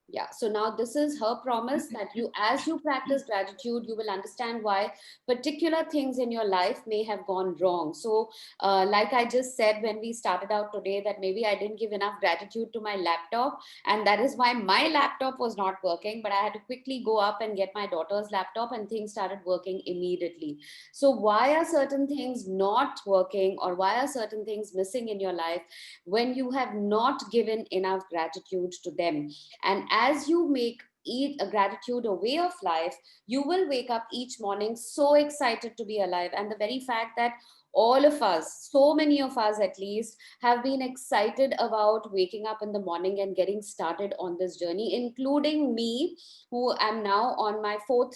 Speaker 1: Yeah, so now this is her promise that you, as you practice gratitude, you will understand why particular things in your life may have gone wrong. So like I just said when we started out today, that maybe I didn't give enough gratitude to my laptop, and that is why my laptop was not working, but I had to quickly go up and get my daughter's laptop and things started working immediately. So why are certain things not working, or why are certain things missing in your life when you have not given enough gratitude to them? And as you make eat a gratitude a way of life, you will wake up each morning so excited to be alive. And the very fact that all of us, so many of us at least, have been excited about waking up in the morning and getting started on this journey, including me, who am now on my fourth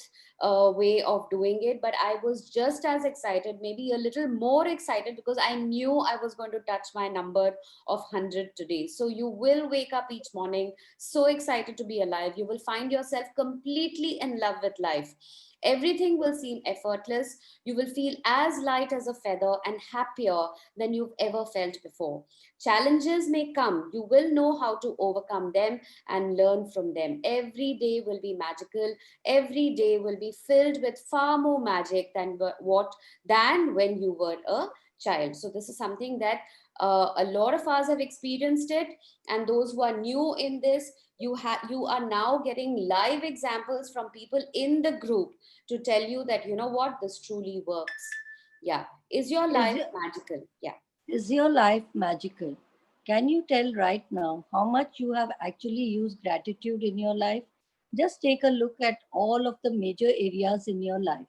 Speaker 1: way of doing it. But I was just as excited, maybe a little more excited, because I knew I was going to touch my number of 100 today. So you will wake up each morning so excited to be alive. You will find yourself completely in love with life. Everything will seem effortless. You will feel as light as a feather and happier than you've ever felt before. Challenges may come. You will know how to overcome them and learn from them. Every day will be magical. Every day will be filled with far more magic than when you were a child. So this is something that a lot of us have experienced it, and those who are new in this, you are now getting live examples from people in the group to tell you that, you know what, this truly works. Yeah. Is your
Speaker 4: Is
Speaker 1: life
Speaker 4: your,
Speaker 1: magical? Yeah.
Speaker 4: is your life magical? Can you tell right now how much you have actually used gratitude in your life? Just take a look at all of the major areas in your life: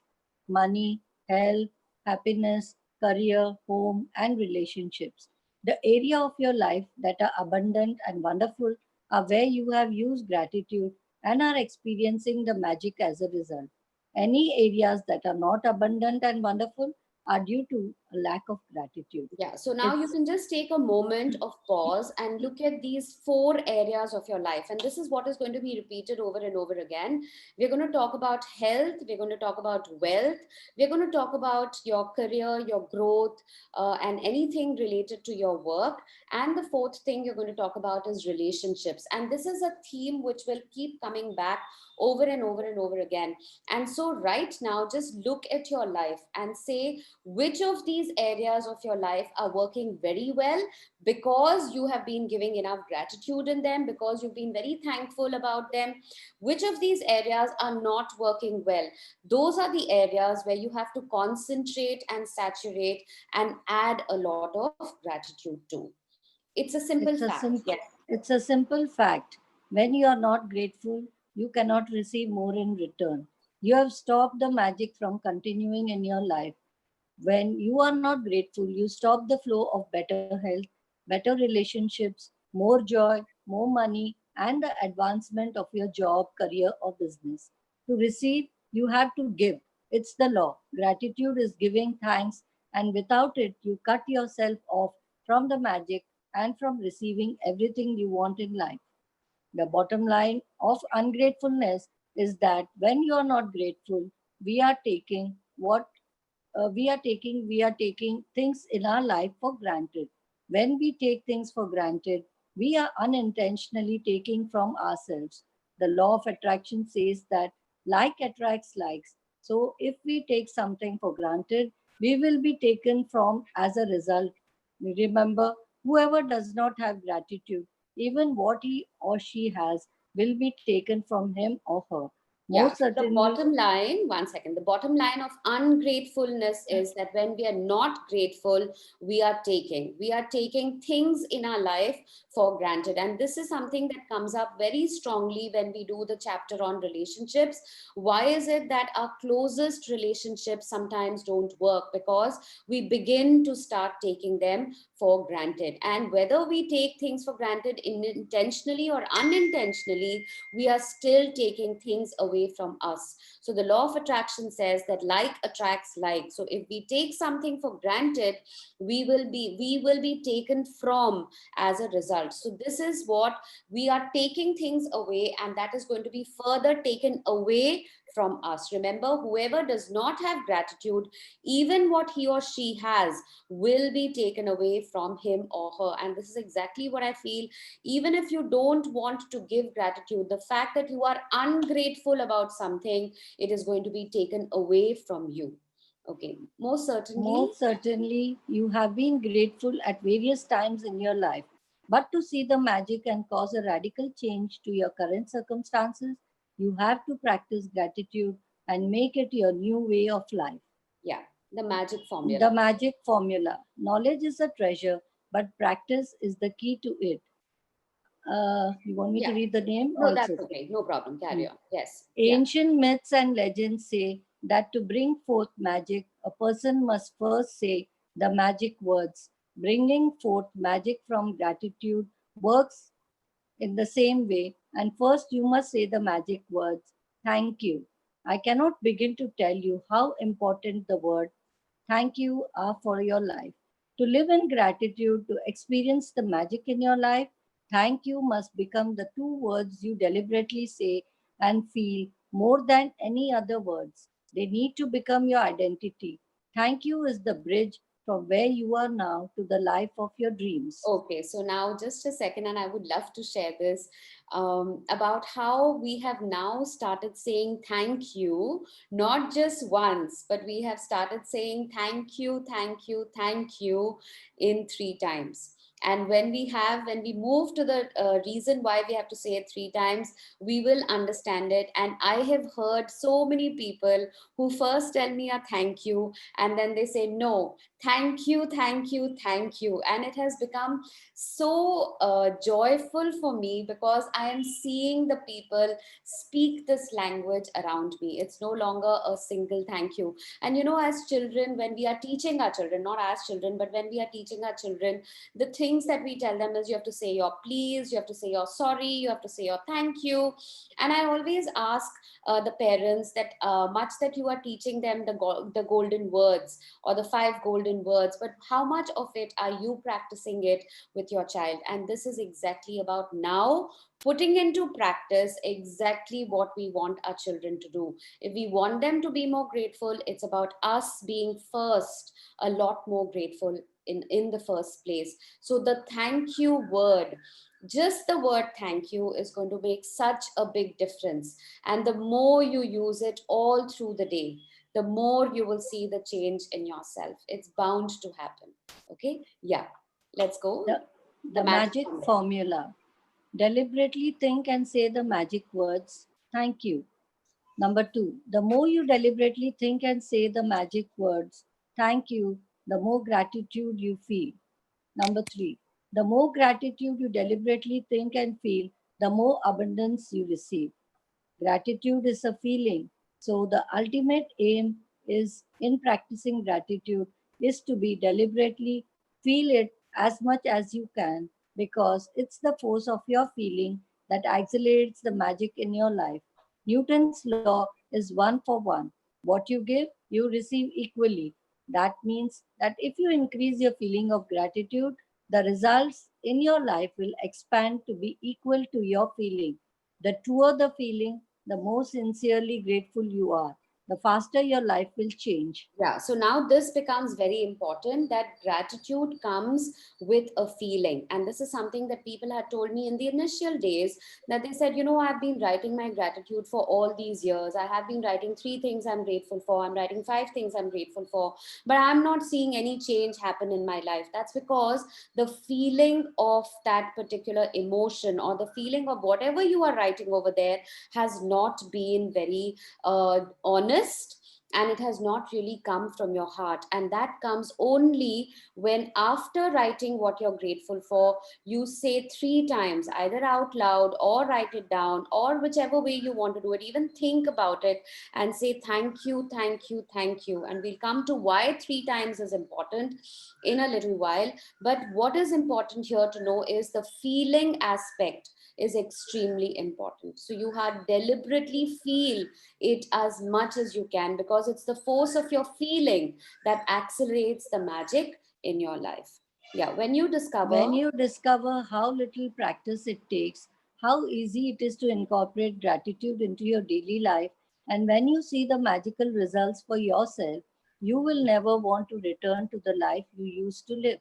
Speaker 4: money, health, happiness, career, home, and relationships. The area of your life that are abundant and wonderful are where you have used gratitude and are experiencing the magic as a result. Any areas that are not abundant and wonderful are due to a lack of gratitude.
Speaker 1: Yeah, so now you
Speaker 4: It's
Speaker 1: can just take a moment of pause and look at these four areas of your life. And this is what is going to be repeated over and over again. We're going to talk about health, we're going to talk about wealth, we're going to talk about your career, your growth, and anything related to your work. And the fourth thing you're going to talk about is relationships. And this is a theme which will keep coming back over and over and over again. And so, right now, just look at your life and say, which of these areas of your life are working very well because you have been giving enough gratitude in them, because you've been very thankful about them? Which of these areas are not working well? Those are the areas where you have to concentrate and saturate and add a lot of gratitude to. It's a simple
Speaker 4: it's a
Speaker 1: fact.
Speaker 4: simple
Speaker 1: Yes.
Speaker 4: it's a simple fact. When you are not grateful, you cannot receive more in return. You have stopped the magic from continuing in your life. When you are not grateful, you stop the flow of better health, better relationships, more joy, more money, and the advancement of your job, career, or business. To receive, you have to give. It's the law. Gratitude is giving thanks, and without it, you cut yourself off from the magic and from receiving everything you want in life. The bottom line of ungratefulness is that when you are not grateful, we are taking what we are taking things in our life for granted. When we take things for granted, we are unintentionally taking from ourselves. The law of attraction says that like attracts likes. So if we take something for granted, we will be taken from as a result. Remember, whoever does not have gratitude, even what he or she has, will be taken from him or her.
Speaker 1: Yeah,
Speaker 4: Most
Speaker 1: the
Speaker 4: certainly,
Speaker 1: bottom line, one second, the bottom line of ungratefulness is that when we are not grateful, we are taking. We are taking things in our life for granted. And this is something that comes up very strongly when we do the chapter on relationships. Why is it that our closest relationships sometimes don't work? Because we begin to start taking them for granted. And whether we take things for granted intentionally or unintentionally, we are still taking things away from us. So the law of attraction says that like attracts like. So if we take something for granted, we will be taken from as a result. So this is what we are taking things away, and that is going to be further taken away from us. Remember, whoever does not have gratitude, even what he or she has will be taken away from him or her. And this is exactly what I feel. Even if you don't want to give gratitude, the fact that you are ungrateful about something, it is going to be taken away from you. Okay, most certainly.
Speaker 4: most certainly, you have been grateful at various times in your life. But to see the magic and cause a radical change to your current circumstances, you have to practice gratitude and make it your new way of life.
Speaker 1: Yeah, the magic
Speaker 4: The
Speaker 1: formula.
Speaker 4: magic formula. Knowledge is a treasure, but practice is the key to it. You want me to
Speaker 1: Yeah,
Speaker 4: read the name
Speaker 1: no, that's
Speaker 4: also?
Speaker 1: okay, no problem, carry
Speaker 4: Hmm.
Speaker 1: on. Yes, yeah.
Speaker 4: Ancient myths and legends say that to bring forth magic, a person must first say the magic words. Bringing forth magic from gratitude works in the same way, and first you must say the magic words, thank you. I cannot begin to tell you how important the word thank you are for your life. To live in gratitude, to experience the magic in your life, thank you must become the two words you deliberately say and feel more than any other words. They need to become your identity. Thank you is the bridge from where you are now to the life of your dreams.
Speaker 1: Okay, so now just a second, and I would love to share this about how we have now started saying thank you, not just once, but we have started saying thank you, thank you, thank you in three times. And when we move to the reason why we have to say it three times, we will understand it. And I have heard so many people who first tell me a thank you, and then they say, no, thank you, thank you, thank you. And it has become so joyful for me because I am seeing the people speak this language around me. It's no longer a single thank you. And as children, when we are teaching our children, not as children, but when we are teaching our children, the thing things that we tell them is you have to say your please, you have to say your sorry, you have to say your thank you. And I always ask the parents that much that you are teaching them the golden words or the 5 golden words, but how much of it are you practicing it with your child? And this is exactly about now putting into practice exactly what we want our children to do. If we want them to be more grateful, it's about us being first a lot more grateful in the first place. So the thank you word, just the word thank you, is going to make such a big difference. And the more you use it all through the day, the more you will see the change in yourself. It's bound to happen. Okay, yeah, let's go.
Speaker 4: The magic formula. Deliberately think and say the magic words, thank you. Number 2, the more you deliberately think and say the magic words, thank you, the more gratitude you feel. Number 3, the more gratitude you deliberately think and feel, the more abundance you receive. Gratitude is a feeling. So the ultimate aim is in practicing gratitude is to be deliberately feel it as much as you can, because it's the force of your feeling that accelerates the magic in your life. Newton's law is 1 for 1. What you give, you receive equally. That means that if you increase your feeling of gratitude, the results in your life will expand to be equal to your feeling. The truer the feeling, the more sincerely grateful you are, the faster your life will change.
Speaker 1: Yeah, so now this becomes very important, that gratitude comes with a feeling. And this is something that people had told me in the initial days, that they said, I've been writing my gratitude for all these years. I have been writing 3 things I'm grateful for. I'm writing 5 things I'm grateful for, but I'm not seeing any change happen in my life. That's because the feeling of that particular emotion or the feeling of whatever you are writing over there has not been very honest, and it has not really come from your heart. And that comes only when, after writing what you're grateful for, you say 3 times, either out loud or write it down, or whichever way you want to do it, even think about it and say thank you, thank you, thank you. And we'll come to why 3 times is important in a little while. But what is important here to know is the feeling aspect is extremely important. So you have deliberately feel it as much as you can, because it's the force of your feeling that accelerates the magic in your life. Yeah, when you
Speaker 4: discover how little practice it takes, how easy it is to incorporate gratitude into your daily life, and when you see the magical results for yourself, you will never want to return to the life you used to live.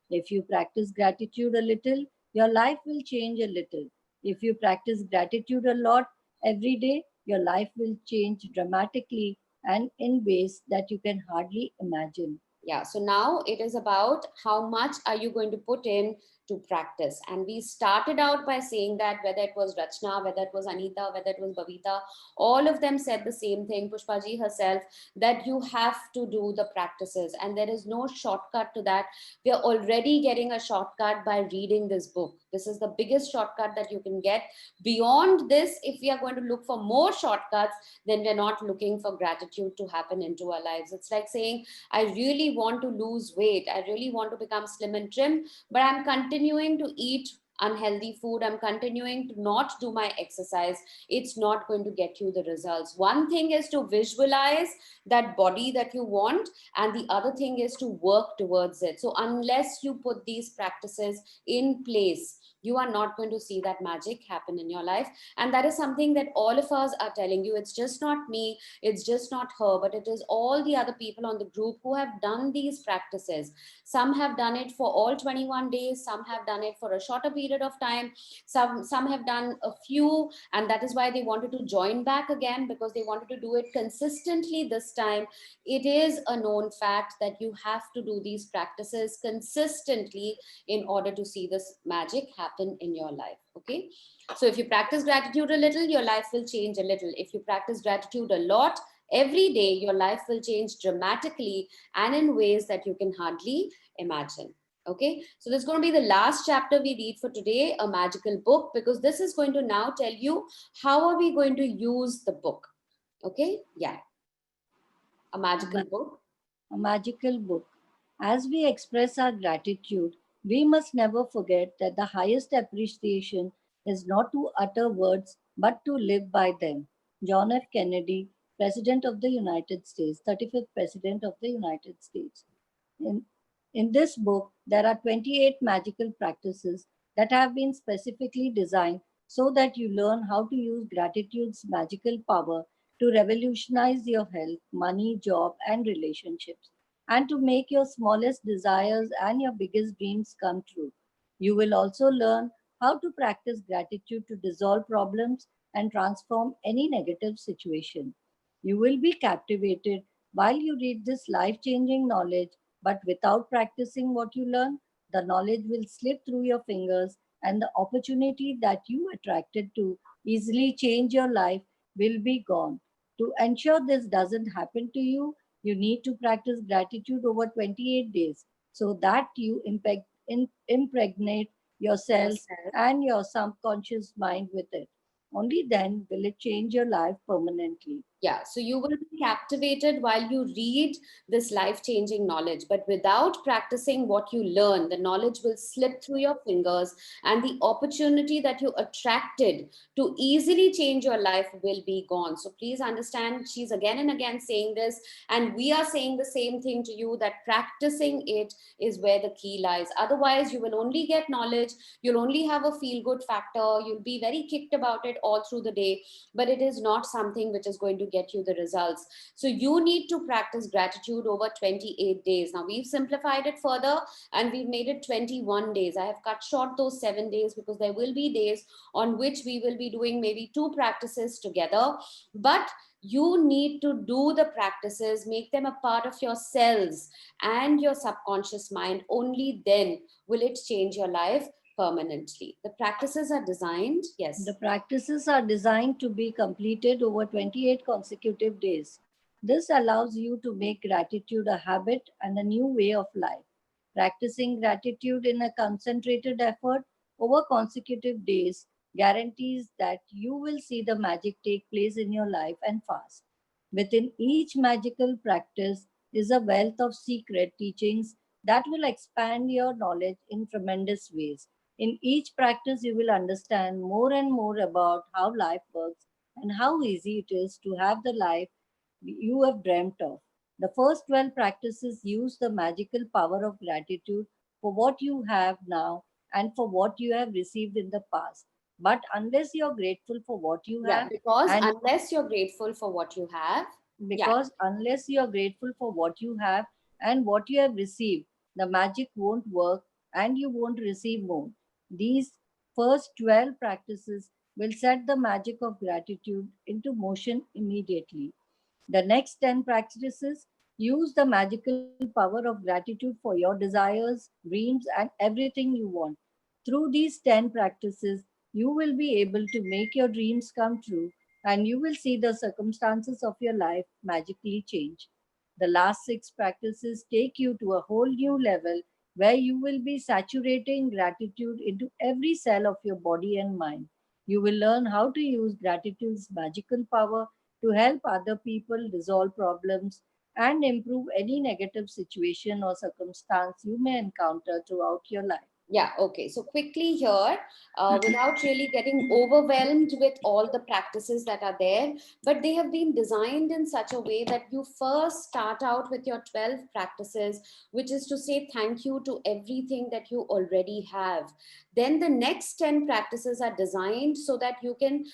Speaker 4: If you practice gratitude a little, your life will change a little. If you practice gratitude a lot every day, your life will change dramatically and in ways that you can hardly imagine.
Speaker 1: Yeah, so now it is about how much are you going to put in to practice. And we started out by saying that whether it was Rachna, whether it was Anita, whether it was Bhavita, all of them said the same thing, Pushpaji herself, that you have to do the practices and there is no shortcut to that. We are already getting a shortcut by reading this book. This is the biggest shortcut that you can get. Beyond this, if we are going to look for more shortcuts, then we're not looking for gratitude to happen into our lives. It's like saying, I really want to lose weight, I really want to become slim and trim, but I'm continuing to eat unhealthy food, I'm continuing to not do my exercise. It's not going to get you the results. One thing is to visualize that body that you want, and the other thing is to work towards it. So unless you put these practices in place, you are not going to see that magic happen in your life. And that is something that all of us are telling you. It's just not me, it's just not her, but it is all the other people on the group who have done these practices. Some have done it for all 21 days, some have done it for a shorter period of time, some have done a few, and that is why they wanted to join back again, because they wanted to do it consistently this time. It is a known fact that you have to do these practices consistently in order to see this magic happen in your life. Okay, so if you practice gratitude a little, your life will change a little. If you practice gratitude a lot every day, your life will change dramatically and in ways that you can hardly imagine. Okay, so this is going to be the last chapter we read for today, a magical book, because this is going to now tell you how are we going to use the book. Okay, yeah, a magical book.
Speaker 4: A magical book. As we express our gratitude, We must never forget that the highest appreciation is not to utter words but to live by them. John F. Kennedy, President of the United States, 35th President of the United States. In, in this book, there are 28 magical practices that have been specifically designed so that you learn how to use gratitude's magical power to revolutionize your health, money, job, and relationships, and to make your smallest desires and your biggest dreams come true. You will also learn how to practice gratitude to dissolve problems and transform any negative situation. You will be captivated while you read this life changing knowledge, but without practicing what you learn, the knowledge will slip through your fingers, and the opportunity that you attracted to easily change your life will be gone. To ensure this doesn't happen to you, you need to practice gratitude over 28 days so that you impregnate your cells
Speaker 1: Yourself.
Speaker 4: and your subconscious mind with it. Only then will it change your life permanently.
Speaker 1: Yeah, so you will be captivated while you read this life changing knowledge, but without practicing what you learn, the knowledge will slip through your fingers, and the opportunity that you attracted to easily change your life will be gone. So please understand, she's again and again saying this, and we are saying the same thing to you, that practicing it is where the key lies. Otherwise, you will only get knowledge, you'll only have a feel good factor, you'll be very kicked about it all through the day, but it is not something which is going to get you the results. So you need to practice gratitude over 28 days. Now we've simplified it further and we've made it 21 days. I have cut short those 7 days because there will be days on which we will be doing maybe two practices together. But you need to do the practices, make them a part of your cells and your subconscious mind. Only then will it change your life permanently. The practices are designed,
Speaker 4: The
Speaker 1: yes.
Speaker 4: practices are designed to be completed over 28 consecutive days. This allows you to make gratitude a habit and a new way of life. Practicing gratitude in a concentrated effort over consecutive days guarantees that you will see the magic take place in your life and fast. Within each magical practice is a wealth of secret teachings that will expand your knowledge in tremendous ways. In each practice, you will understand more and more about how life works and how easy it is to have the life you have dreamt of. The first 12 practices use the magical power of gratitude for what you have now and for what you have received in the past. But unless you're grateful for what you
Speaker 1: Yeah,
Speaker 4: have,
Speaker 1: because
Speaker 4: and
Speaker 1: unless you're grateful for what you have, yeah,
Speaker 4: because unless you are grateful for what you have and what you have received, the magic won't work and you won't receive more. These first 12 practices will set the magic of gratitude into motion immediately. The next 10 practices use the magical power of gratitude for your desires, dreams, and everything you want. Through these 10 practices, you will be able to make your dreams come true and you will see the circumstances of your life magically change. The last six practices take you to a whole new level where you will be saturating gratitude into every cell of your body and mind. You will learn how to use gratitude's magical power to help other people resolve problems and improve any negative situation or circumstance you may encounter throughout your life.
Speaker 1: yeah, okay. So quickly here, without really getting overwhelmed with all the practices that are there, but they have been designed in such a way that you first start out with your 12 practices, which is to say thank you to everything that you already have. Then the next 10 practices are designed so that you can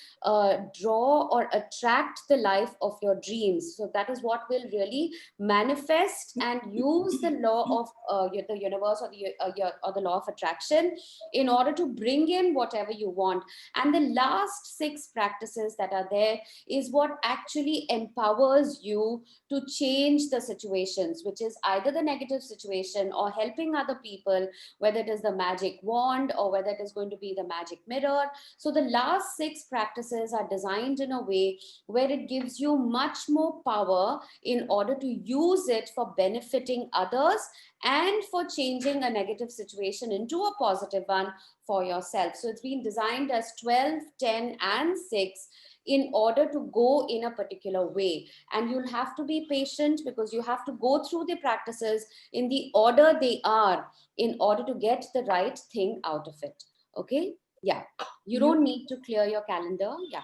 Speaker 1: draw or attract the life of your dreams. So that is what will really manifest and use the law of the universe or the law of attraction in order to bring in whatever you want. And the last six practices that are there is what actually empowers you to change the situations, which is either the negative situation or helping other people, whether it is the magic wand or whether it is going to be the magic mirror. So the last six practices are designed in a way where it gives you much more power in order to use it for benefiting others and for changing a negative situation into a positive one for yourself. So it's been designed as 12, 10, and 6 in order to go in a particular way. And you'll have to be patient because you have to go through the practices in the order they are in order to get the right thing out of it. Okay? Yeah. You don't need to clear your calendar. Yeah.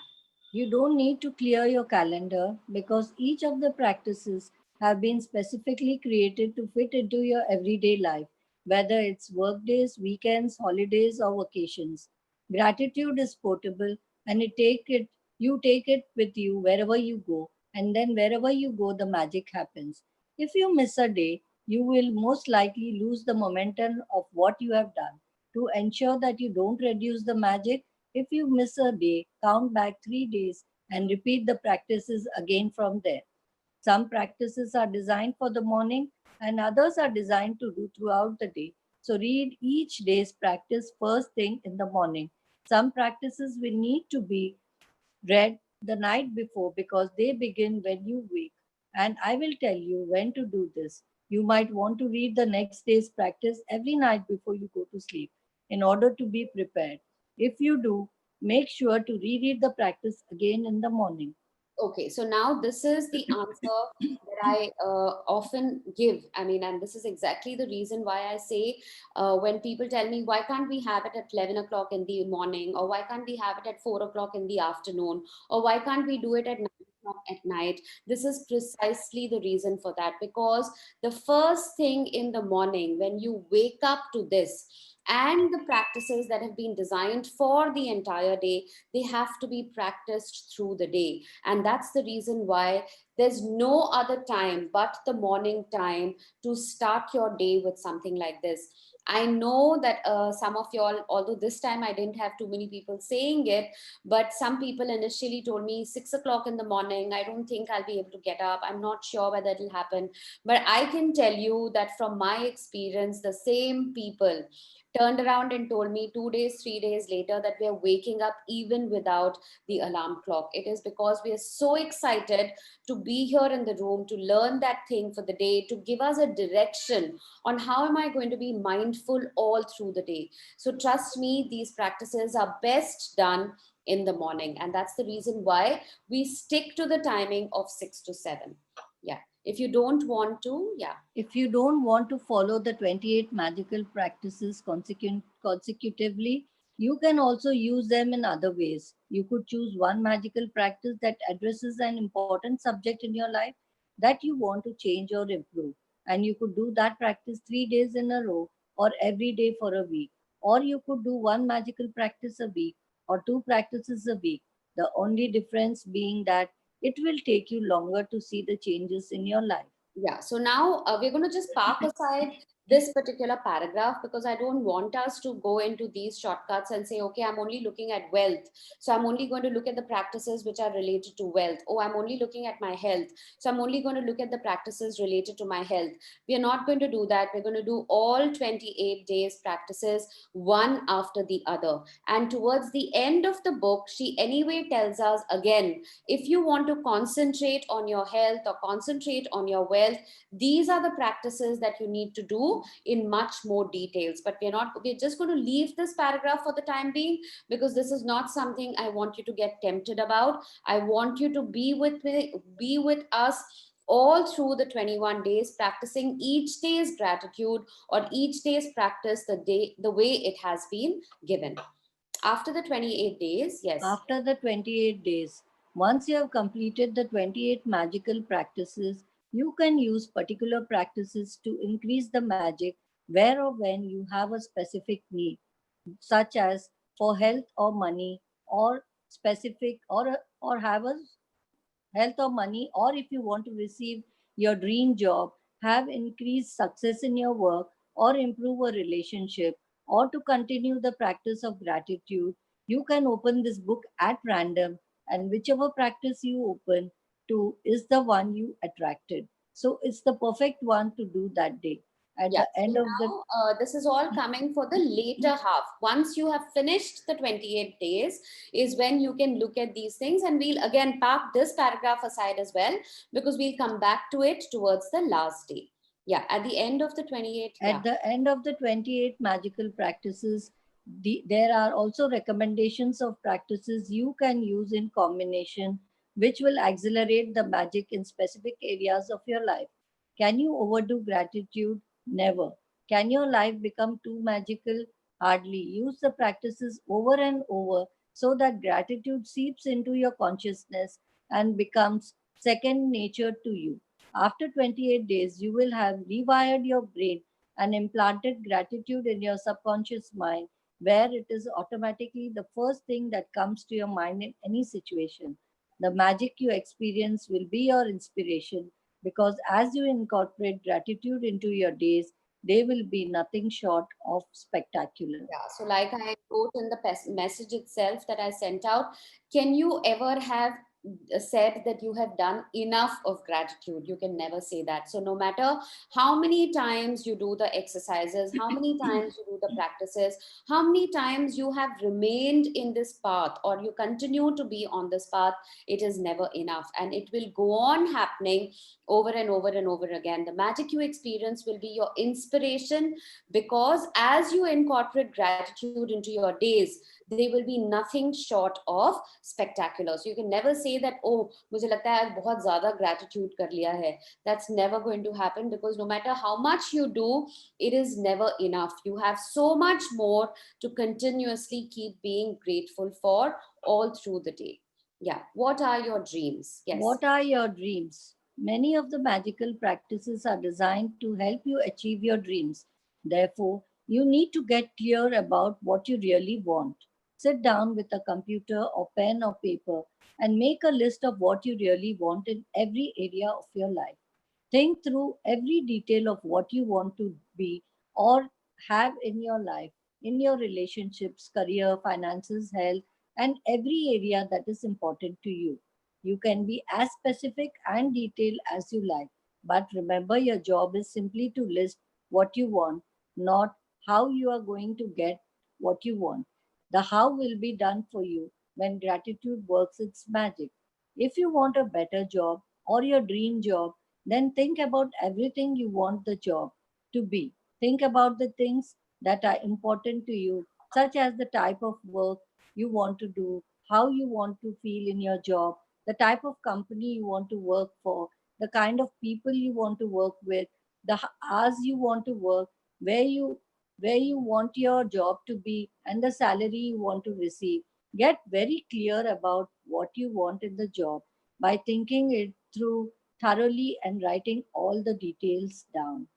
Speaker 4: You don't need to clear your calendar because each of the practices have been specifically created to fit into your everyday life, whether it's work days, weekends, holidays, or vacations. Gratitude is portable and you take it with you wherever you go, and then wherever you go, the magic happens. If you miss a day, you will most likely lose the momentum of what you have done. To ensure that you don't reduce the magic, if you miss a day, count back 3 days and repeat the practices again from there. Some practices are designed for the morning and others are designed to do throughout the day. So read each day's practice first thing in the morning. Some practices will need to be read the night before because they begin when you wake. And I will tell you when to do this. You might want to read the next day's practice every night before you go to sleep in order to be prepared. If you do, make sure to reread the practice again in the morning.
Speaker 1: Okay, so now this is the answer that I often give. I mean, and this is exactly the reason why I say when people tell me, why can't we have it at 11 o'clock in the morning, or why can't we have it at 4 o'clock in the afternoon, or why can't we do it at 9 o'clock at night? This is precisely the reason for that, because the first thing in the morning, when you wake up to this, and the practices that have been designed for the entire day, they have to be practiced through the day. And that's the reason why there's no other time but the morning time to start your day with something like this. I know that some of y'all, although this time I didn't have too many people saying it, but some people initially told me 6 o'clock in the morning, I don't think I'll be able to get up. I'm not sure whether it'll happen. But I can tell you that from my experience, the same people turned around and told me 2 days, 3 days later that we are waking up even without the alarm clock. It is because we are so excited to be here in the room, to learn that thing for the day, to give us a direction on how am I going to be mindful all through the day. So trust me, these practices are best done in the morning. And that's the reason why we stick to the timing of 6 to 7. Yeah. If you don't want to, yeah.
Speaker 4: If you don't want to follow the 28 magical practices consecutively, you can also use them in other ways. You could choose one magical practice that addresses an important subject in your life that you want to change or improve. And you could do that practice 3 days in a row or every day for a week. Or you could do one magical practice a week or two practices a week. The only difference being that it will take you longer to see the changes in your life.
Speaker 1: Yeah, so now we're going to just park aside this particular paragraph because I don't want us to go into these shortcuts and say, okay, I'm only looking at wealth. So I'm only going to look at the practices which are related to wealth. Oh, I'm only looking at my health. So I'm only going to look at the practices related to my health. We are not going to do that. We're going to do all 28 days practices one after the other. And towards the end of the book, she anyway tells us again, if you want to concentrate on your health or concentrate on your wealth, these are the practices that you need to do in much more details. But we're just going to leave this paragraph for the time being because this is not something I want you to get tempted about. I want you to be with me, be with us all through the 21 days, practicing each day's gratitude or each day's practice the way it has been given. After the 28 days, yes.
Speaker 4: After the 28 days, once you have completed the 28 magical practices, you can use particular practices to increase the magic where or when you have a specific need, such as for health or money, or specific or have a health or money, or if you want to receive your dream job, have increased success in your work, or improve a relationship, or to continue the practice of gratitude, you can open this book at random, and whichever practice you open to is the one you attracted. So it's the perfect one to do that day. At
Speaker 1: Yeah,
Speaker 4: the
Speaker 1: so
Speaker 4: end of the
Speaker 1: now this is all coming for the later half. Once you have finished the 28 days is when you can look at these things, and we'll again park this paragraph aside as well because we'll come back to it towards the last day. Yeah, at the end of the 28, yeah.
Speaker 4: At the end of the 28 magical practices, There are also recommendations of practices you can use in combination, which will accelerate the magic in specific areas of your life. Can you overdo gratitude? Never. Can your life become too magical? Hardly. Use the practices over and over so that gratitude seeps into your consciousness and becomes second nature to you. After 28 days, you will have rewired your brain and implanted gratitude in your subconscious mind, where it is automatically the first thing that comes to your mind in any situation. The magic you experience will be your inspiration, because as you incorporate gratitude into your days, they will be nothing short of spectacular.
Speaker 1: Yeah, so like I wrote in the message itself that I sent out, can you ever have said that you have done enough of gratitude? You can never say that. So no matter how many times you do the exercises, how many times you do the practices, how many times you have remained in this path or you continue to be on this path, it is never enough, and it will go on happening over and over and over again. The magic you experience will be your inspiration, because as you incorporate gratitude into your days, they will be nothing short of spectacular. So you can never say that, oh, mujhe lagta hai aaj bahut zyada gratitude kar liya hai. That's never going to happen, because no matter how much you do, it is never enough. You have so much more to continuously keep being grateful for all through the day. Yeah, what are your dreams? Yes.
Speaker 4: What are your dreams? Many of the magical practices are designed to help you achieve your dreams. Therefore, you need to get clear about what you really want. Sit down with a computer or pen or paper and make a list of what you really want in every area of your life. Think through every detail of what you want to be or have in your life, in your relationships, career, finances, health, and every area that is important to you. You can be as specific and detailed as you like, but remember, your job is simply to list what you want, not how you are going to get what you want. The how will be done for you when gratitude works its magic. If you want a better job or your dream job, then think about everything you want the job to be. Think about the things that are important to you, such as the type of work you want to do, how you want to feel in your job, the type of company you want to work for, the kind of people you want to work with, the hours you want to work, where you where you want your job to be, and the salary you want to receive. Get very clear about what you want in the job by thinking it through thoroughly and writing all the details down.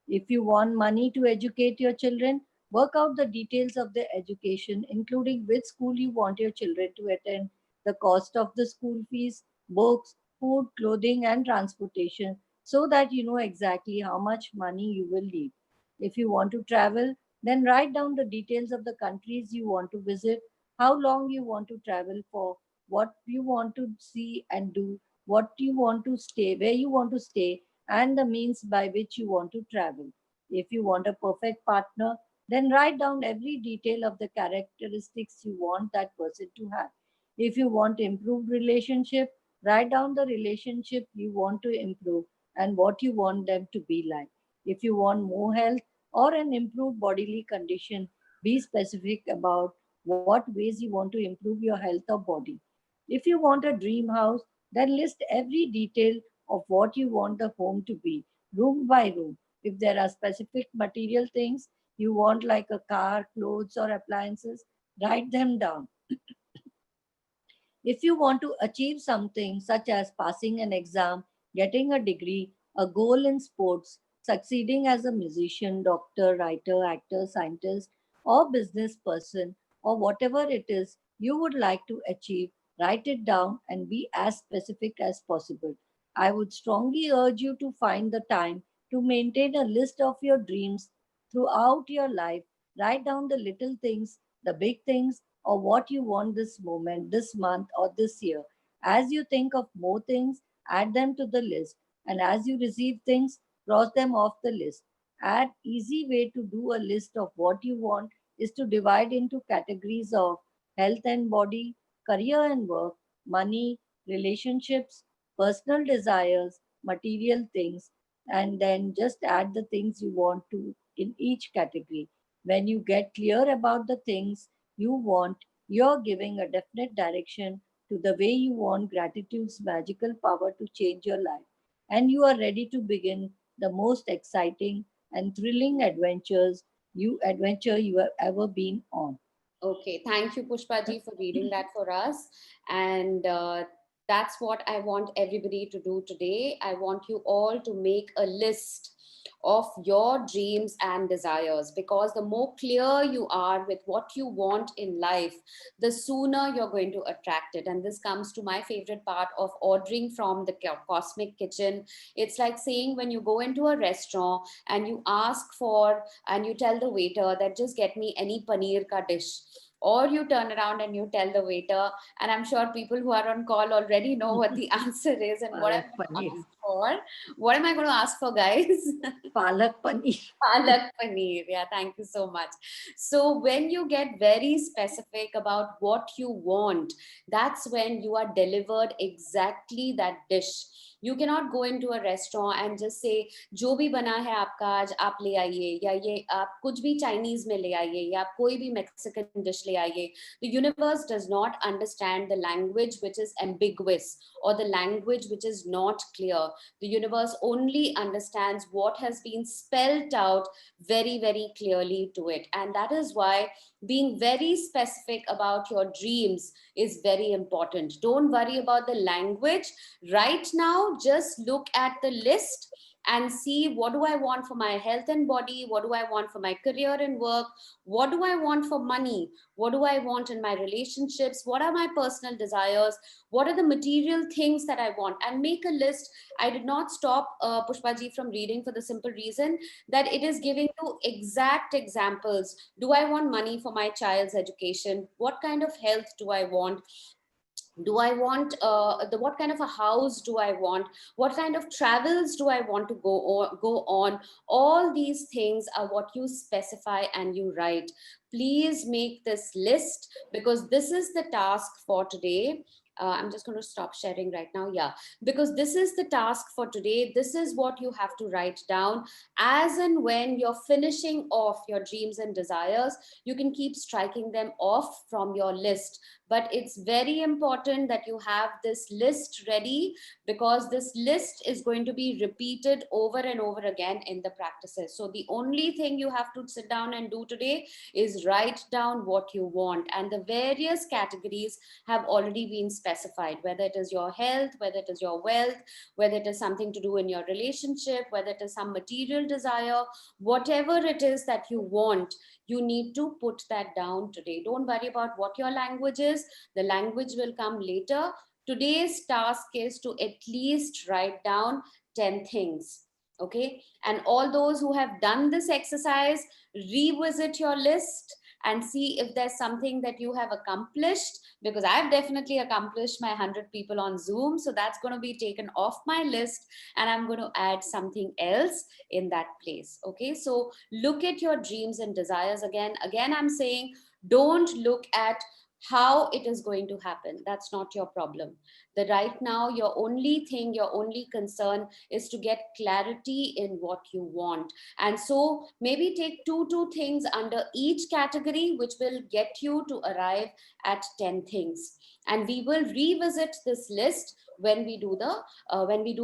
Speaker 4: If you want money to educate your children, work out the details of their education, including which school you want your children to attend, the cost of the school fees, books, food, clothing, and transportation, so that you know exactly how much money you will need. If you want to travel, then write down the details of the countries you want to visit, how long you want to travel for, what you want to see and do, what you want to stay, where you want to stay, and the means by which you want to travel. If you want a perfect partner, then write down every detail of the characteristics you want that person to have. If you want improved relationship, write down the relationship you want to improve and what you want them to be like. If you want more health or an improved bodily condition, be specific about what ways you want to improve your health or body. If you want a dream house, then list every detail of what you want the home to be, room by room. If there are specific material things you want, like a car, clothes, or appliances, write them down. If you want to achieve something such as passing an exam, getting a degree, a goal in sports, succeeding as a musician, doctor, writer, actor, scientist, or business person, or whatever it is you would like to achieve, write it down and be as specific as possible. I would strongly urge you to find the time to maintain a list of your dreams throughout your life. Write down the little things, the big things, or what you want this moment, this month, or this year. As you think of more things, add them to the list. And as you receive things, cross them off the list. An easy way to do a list of what you want is to divide into categories of health and body, career and work, money, relationships, personal desires, material things, and then just add the things you want to in each category. When you get clear about the things you want, you're giving a definite direction to the way you want gratitude's magical power to change your life. And you are ready to begin the most exciting and thrilling adventure you have ever been on.
Speaker 1: Okay, thank you, Pushpa ji, for reading that for us. And that's what I want everybody to do today. I want you all to make a list of your dreams and desires, because the more clear you are with what you want in life, the sooner you're going to attract it. And this comes to my favorite part of ordering from the cosmic kitchen. It's like saying, when you go into a restaurant and you ask for, and you tell the waiter that just get me any paneer ka dish, or you turn around and you tell the waiter, and I'm sure people who are on call already know what the answer is and what I'm
Speaker 4: Palak
Speaker 1: going to
Speaker 4: paneer.
Speaker 1: ask for. What am I going to ask for, guys?
Speaker 4: Palak paneer.
Speaker 1: Palak paneer. Yeah, thank you so much. So, when you get very specific about what you want, that's when you are delivered exactly that dish. You cannot go into a restaurant and just say, जो भी बना है आपका आज आप ले आइए, या ये आप कुछ भी चाइनीज में ले आइए, या आप कोई भी मेक्सिकन डिश ले आइए. The universe does not understand the language which is ambiguous, or the language which is not clear. The universe only understands what has been spelled out very, very clearly to it. And that is why being very specific about your dreams is very important. Don't worry about the language. Right now, just look at the list and see, what do I want for my health and body? What do I want for my career and work? What do I want for money? What do I want in my relationships? What are my personal desires? What are the material things that I want? And make a list. I did not stop Pushpa ji from reading for the simple reason that it is giving you exact examples. Do I want money for my child's education? What kind of health do I want? Do I want what kind of a house do I want? What kind of travels do I want to go on? All these things are what you specify and you write. Please make this list, because this is the task for today. I'm just going to stop sharing right now. Yeah, because this is the task for today. This is what you have to write down. As and when you're finishing off your dreams and desires, you can keep striking them off from your list. But it's very important that you have this list ready, because this list is going to be repeated over and over again in the practices. So the only thing you have to sit down and do today is write down what you want, and the various categories have already been specified, whether it is your health, whether it is your wealth, whether it is something to do in your relationship, whether it is some material desire, whatever it is that you want, you need to put that down today. Don't worry about what your language is. The language will come later. Today's task is to at least write down 10 things. Okay. And all those who have done this exercise, revisit your list and see if there's something that you have accomplished, because I've definitely accomplished my 100 people on Zoom. So that's going to be taken off my list, and I'm going to add something else in that place. Okay. So look at your dreams and desires again. Again, I'm saying, don't look at how it is going to happen. That's not your problem. The right now, your only thing, your only concern is to get clarity in what you want. And so maybe take two things under each category, which will get you to arrive at 10 things. And we will revisit this list when we do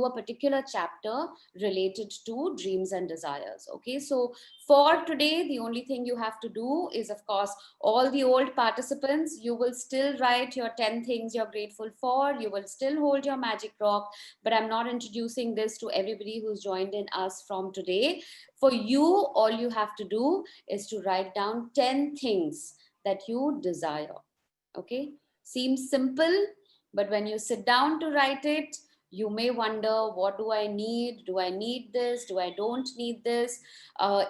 Speaker 1: a particular chapter related to dreams and desires. Okay, so for today, the only thing you have to do is, of course, all the old participants, you will still write your 10 things you're grateful for. You will still hold your magic rock, but I'm not introducing this to everybody who's joined in us from today. For you, all you have to do is to write down 10 things that you desire. Okay, seems simple, but when you sit down to write it, you may wonder, what do I need? Do I need this? Do I don't need this?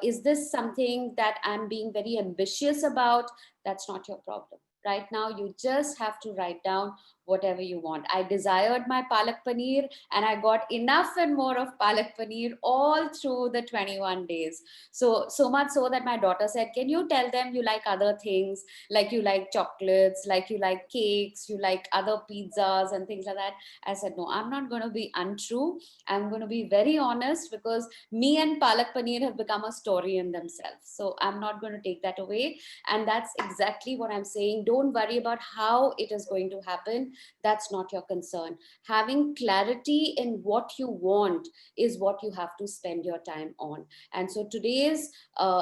Speaker 1: Is this something that I'm being very ambitious about? That's not your problem. Right now, you just have to write down whatever you want. I desired my palak paneer and I got enough and more of palak paneer all through the 21 days. So much so that my daughter said, can you tell them you like other things, like you like chocolates, like you like cakes, you like other pizzas and things like that. I said, no, I'm not going to be untrue. I'm going to be very honest, because me and palak paneer have become a story in themselves. So I'm not going to take that away. And that's exactly what I'm saying. Don't worry about how it is going to happen. That's not your concern. Having clarity in what you want is what you have to spend your time on. And so today's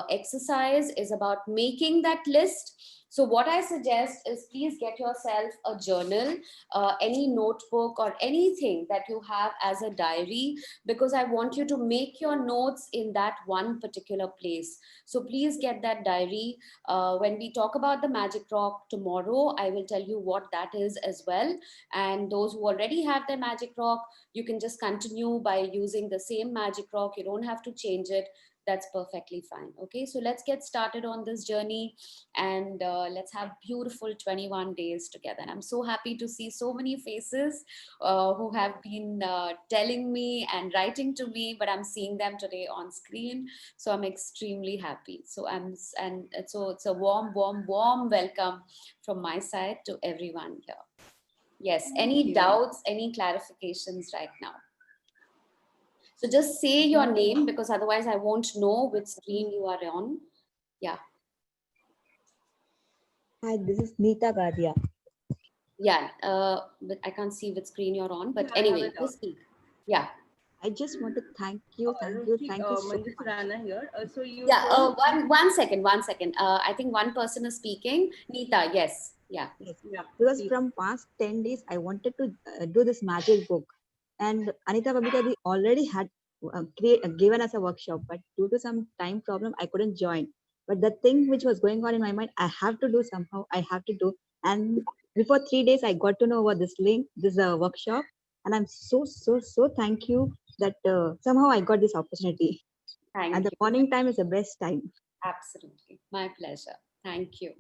Speaker 1: exercise is about making that list. So what I suggest is, please get yourself a journal, any notebook or anything that you have as a diary, because I want you to make your notes in that one particular place. So please get that diary. When we talk about the magic rock tomorrow, I will tell you what that is as well. And those who already have their magic rock, you can just continue by using the same magic rock. You don't have to change it. That's perfectly fine. Okay, so let's get started on this journey, and let's have beautiful 21 days together. And I'm so happy to see so many faces who have been telling me and writing to me, but I'm seeing them today on screen. So I'm extremely happy. So it's a warm welcome from my side to everyone here. Yes, any doubts, any clarifications right now? So just say your name, because otherwise I won't know which screen you are on. Yeah.
Speaker 8: Hi, this is Neeta Gadia.
Speaker 1: Yeah, but I can't see which screen you're on. But
Speaker 9: Yeah, I have
Speaker 1: anyway,
Speaker 9: a doubt.
Speaker 1: just speak. Yeah.
Speaker 8: I just want to thank you
Speaker 9: Ruchi,
Speaker 8: so
Speaker 9: Manju
Speaker 8: much.
Speaker 9: Surana here. So you
Speaker 1: Yeah.
Speaker 9: told
Speaker 1: One second. I think one person is speaking. Neeta. Yes. Yeah.
Speaker 8: Yes,
Speaker 9: yeah,
Speaker 8: because
Speaker 9: please.
Speaker 8: from past 10 days, I wanted to do this magic book. And Anita Babika already had given us a workshop, but due to some time problem, I couldn't join. But the thing which was going on in my mind, I have to do somehow, I have to do. And before 3 days, I got to know about this link, this workshop. And I'm so thank you that somehow I got this opportunity.
Speaker 1: Thank
Speaker 8: And the
Speaker 1: you.
Speaker 8: morning time is the best time.
Speaker 1: Absolutely. My pleasure. Thank you.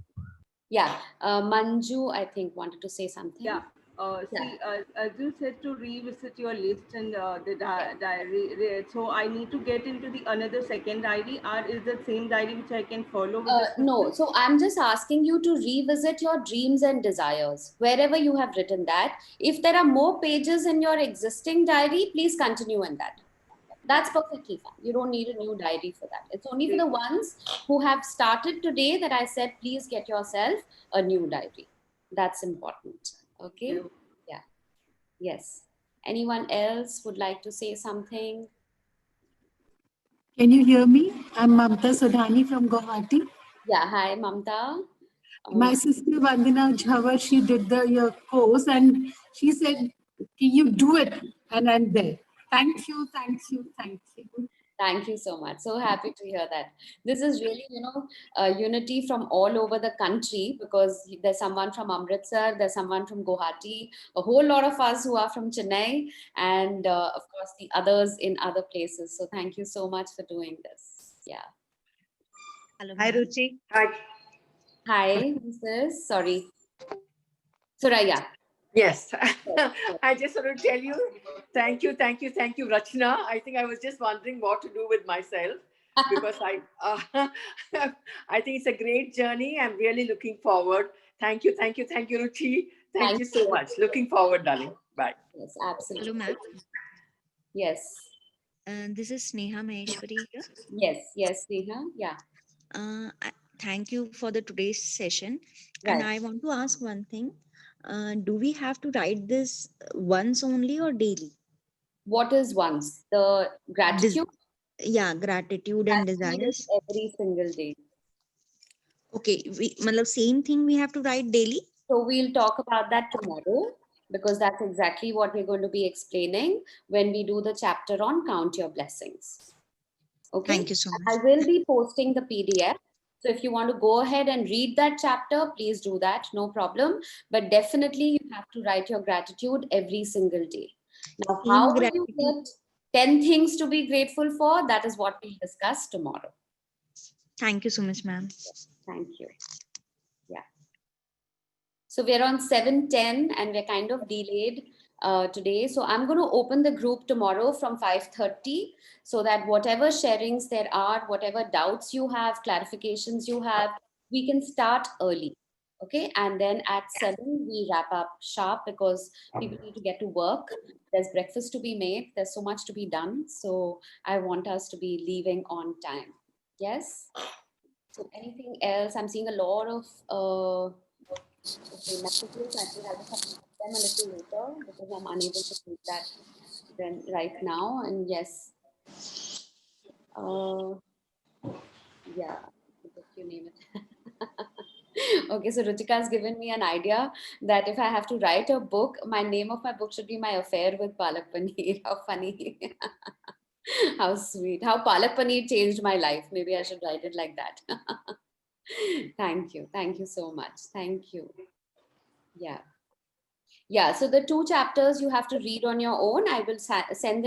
Speaker 1: Yeah. Manju, I think, wanted to say something.
Speaker 9: Yeah.
Speaker 1: Yeah.
Speaker 9: See, as you said, to revisit your list and the diary, so I need to get into the another second diary, or is the same diary which I can follow with the system?
Speaker 1: No, so I'm just asking you to revisit your dreams and desires wherever you have written that. If there are more pages in your existing diary, please continue in that. That's perfectly fine. You don't need a new diary for that. It's only for the ones who have started today that I said, please get yourself a new diary. That's important. Okay. Yeah. Yes. Anyone else would like to say something?
Speaker 10: Can you hear me? I'm Mamta Sodhani from Guwahati.
Speaker 1: Yeah. Hi, Mamta.
Speaker 10: My sister Vandana Jhawar, she did your course and she said, you do it. And I'm there. Thank you.
Speaker 1: Thank you so much. So happy to hear that. This is really, unity from all over the country, because there's someone from Amritsar, there's someone from Guwahati, a whole lot of us who are from Chennai, and of course the others in other places. So thank you so much for doing this. Yeah.
Speaker 11: Hello. Hi, Ruchi.
Speaker 1: Hi, who's this? Sorry. Suraya.
Speaker 11: Yes. I just want to tell you, thank you, Rachna. I think I was just wondering what to do with myself, because I think it's a great journey. I'm really looking forward. Thank you, Ruchi. Thank you so much. Looking forward, darling. Bye.
Speaker 1: Yes, absolutely.
Speaker 12: Hello, ma'am.
Speaker 1: Yes.
Speaker 12: This is Sneha Maheshwari here.
Speaker 1: Yes, Neha. Yeah.
Speaker 12: Thank you for the today's session.
Speaker 1: Right.
Speaker 12: And I want to ask one thing. Do we have to write this once only or daily?
Speaker 1: What is once? The gratitude?
Speaker 12: Gratitude and desires.
Speaker 1: Every single day.
Speaker 12: Okay, same thing we have to write daily?
Speaker 1: So we'll talk about that tomorrow, because that's exactly what we're going to be explaining when we do the chapter on Count Your Blessings. Okay.
Speaker 12: Thank you so much.
Speaker 1: I will be posting the PDF. So if you want to go ahead and read that chapter, please do that. No problem. But definitely you have to write your gratitude every single day. Now, how do you get 10 things to be grateful for? That is what we'll discuss tomorrow.
Speaker 12: Thank you so much, ma'am.
Speaker 1: Thank you. Yeah. So we're on 7:10 and we're kind of delayed today. So I'm going to open the group tomorrow from 5:30 so that whatever sharings there are, whatever doubts you have, clarifications you have, we can start early. Okay. And then at 7, we wrap up sharp because people need to get to work. There's breakfast to be made. There's so much to be done. So I want us to be leaving on time. Yes. So anything else? I'm seeing a lot of okay, messages. I think I'll just have to put them a little later because I'm unable to do that then right now. And yes, yeah, just you name it. Okay, so Ruchika has given me an idea that if I have to write a book, my name of my book should be My Affair with Palak Paneer. How funny. How sweet. How Palak Paneer changed my life. Maybe I should write it like that. Thank you. Thank you so much. Thank you. Yeah. Yeah. So the 2 chapters you have to read on your own. I will send the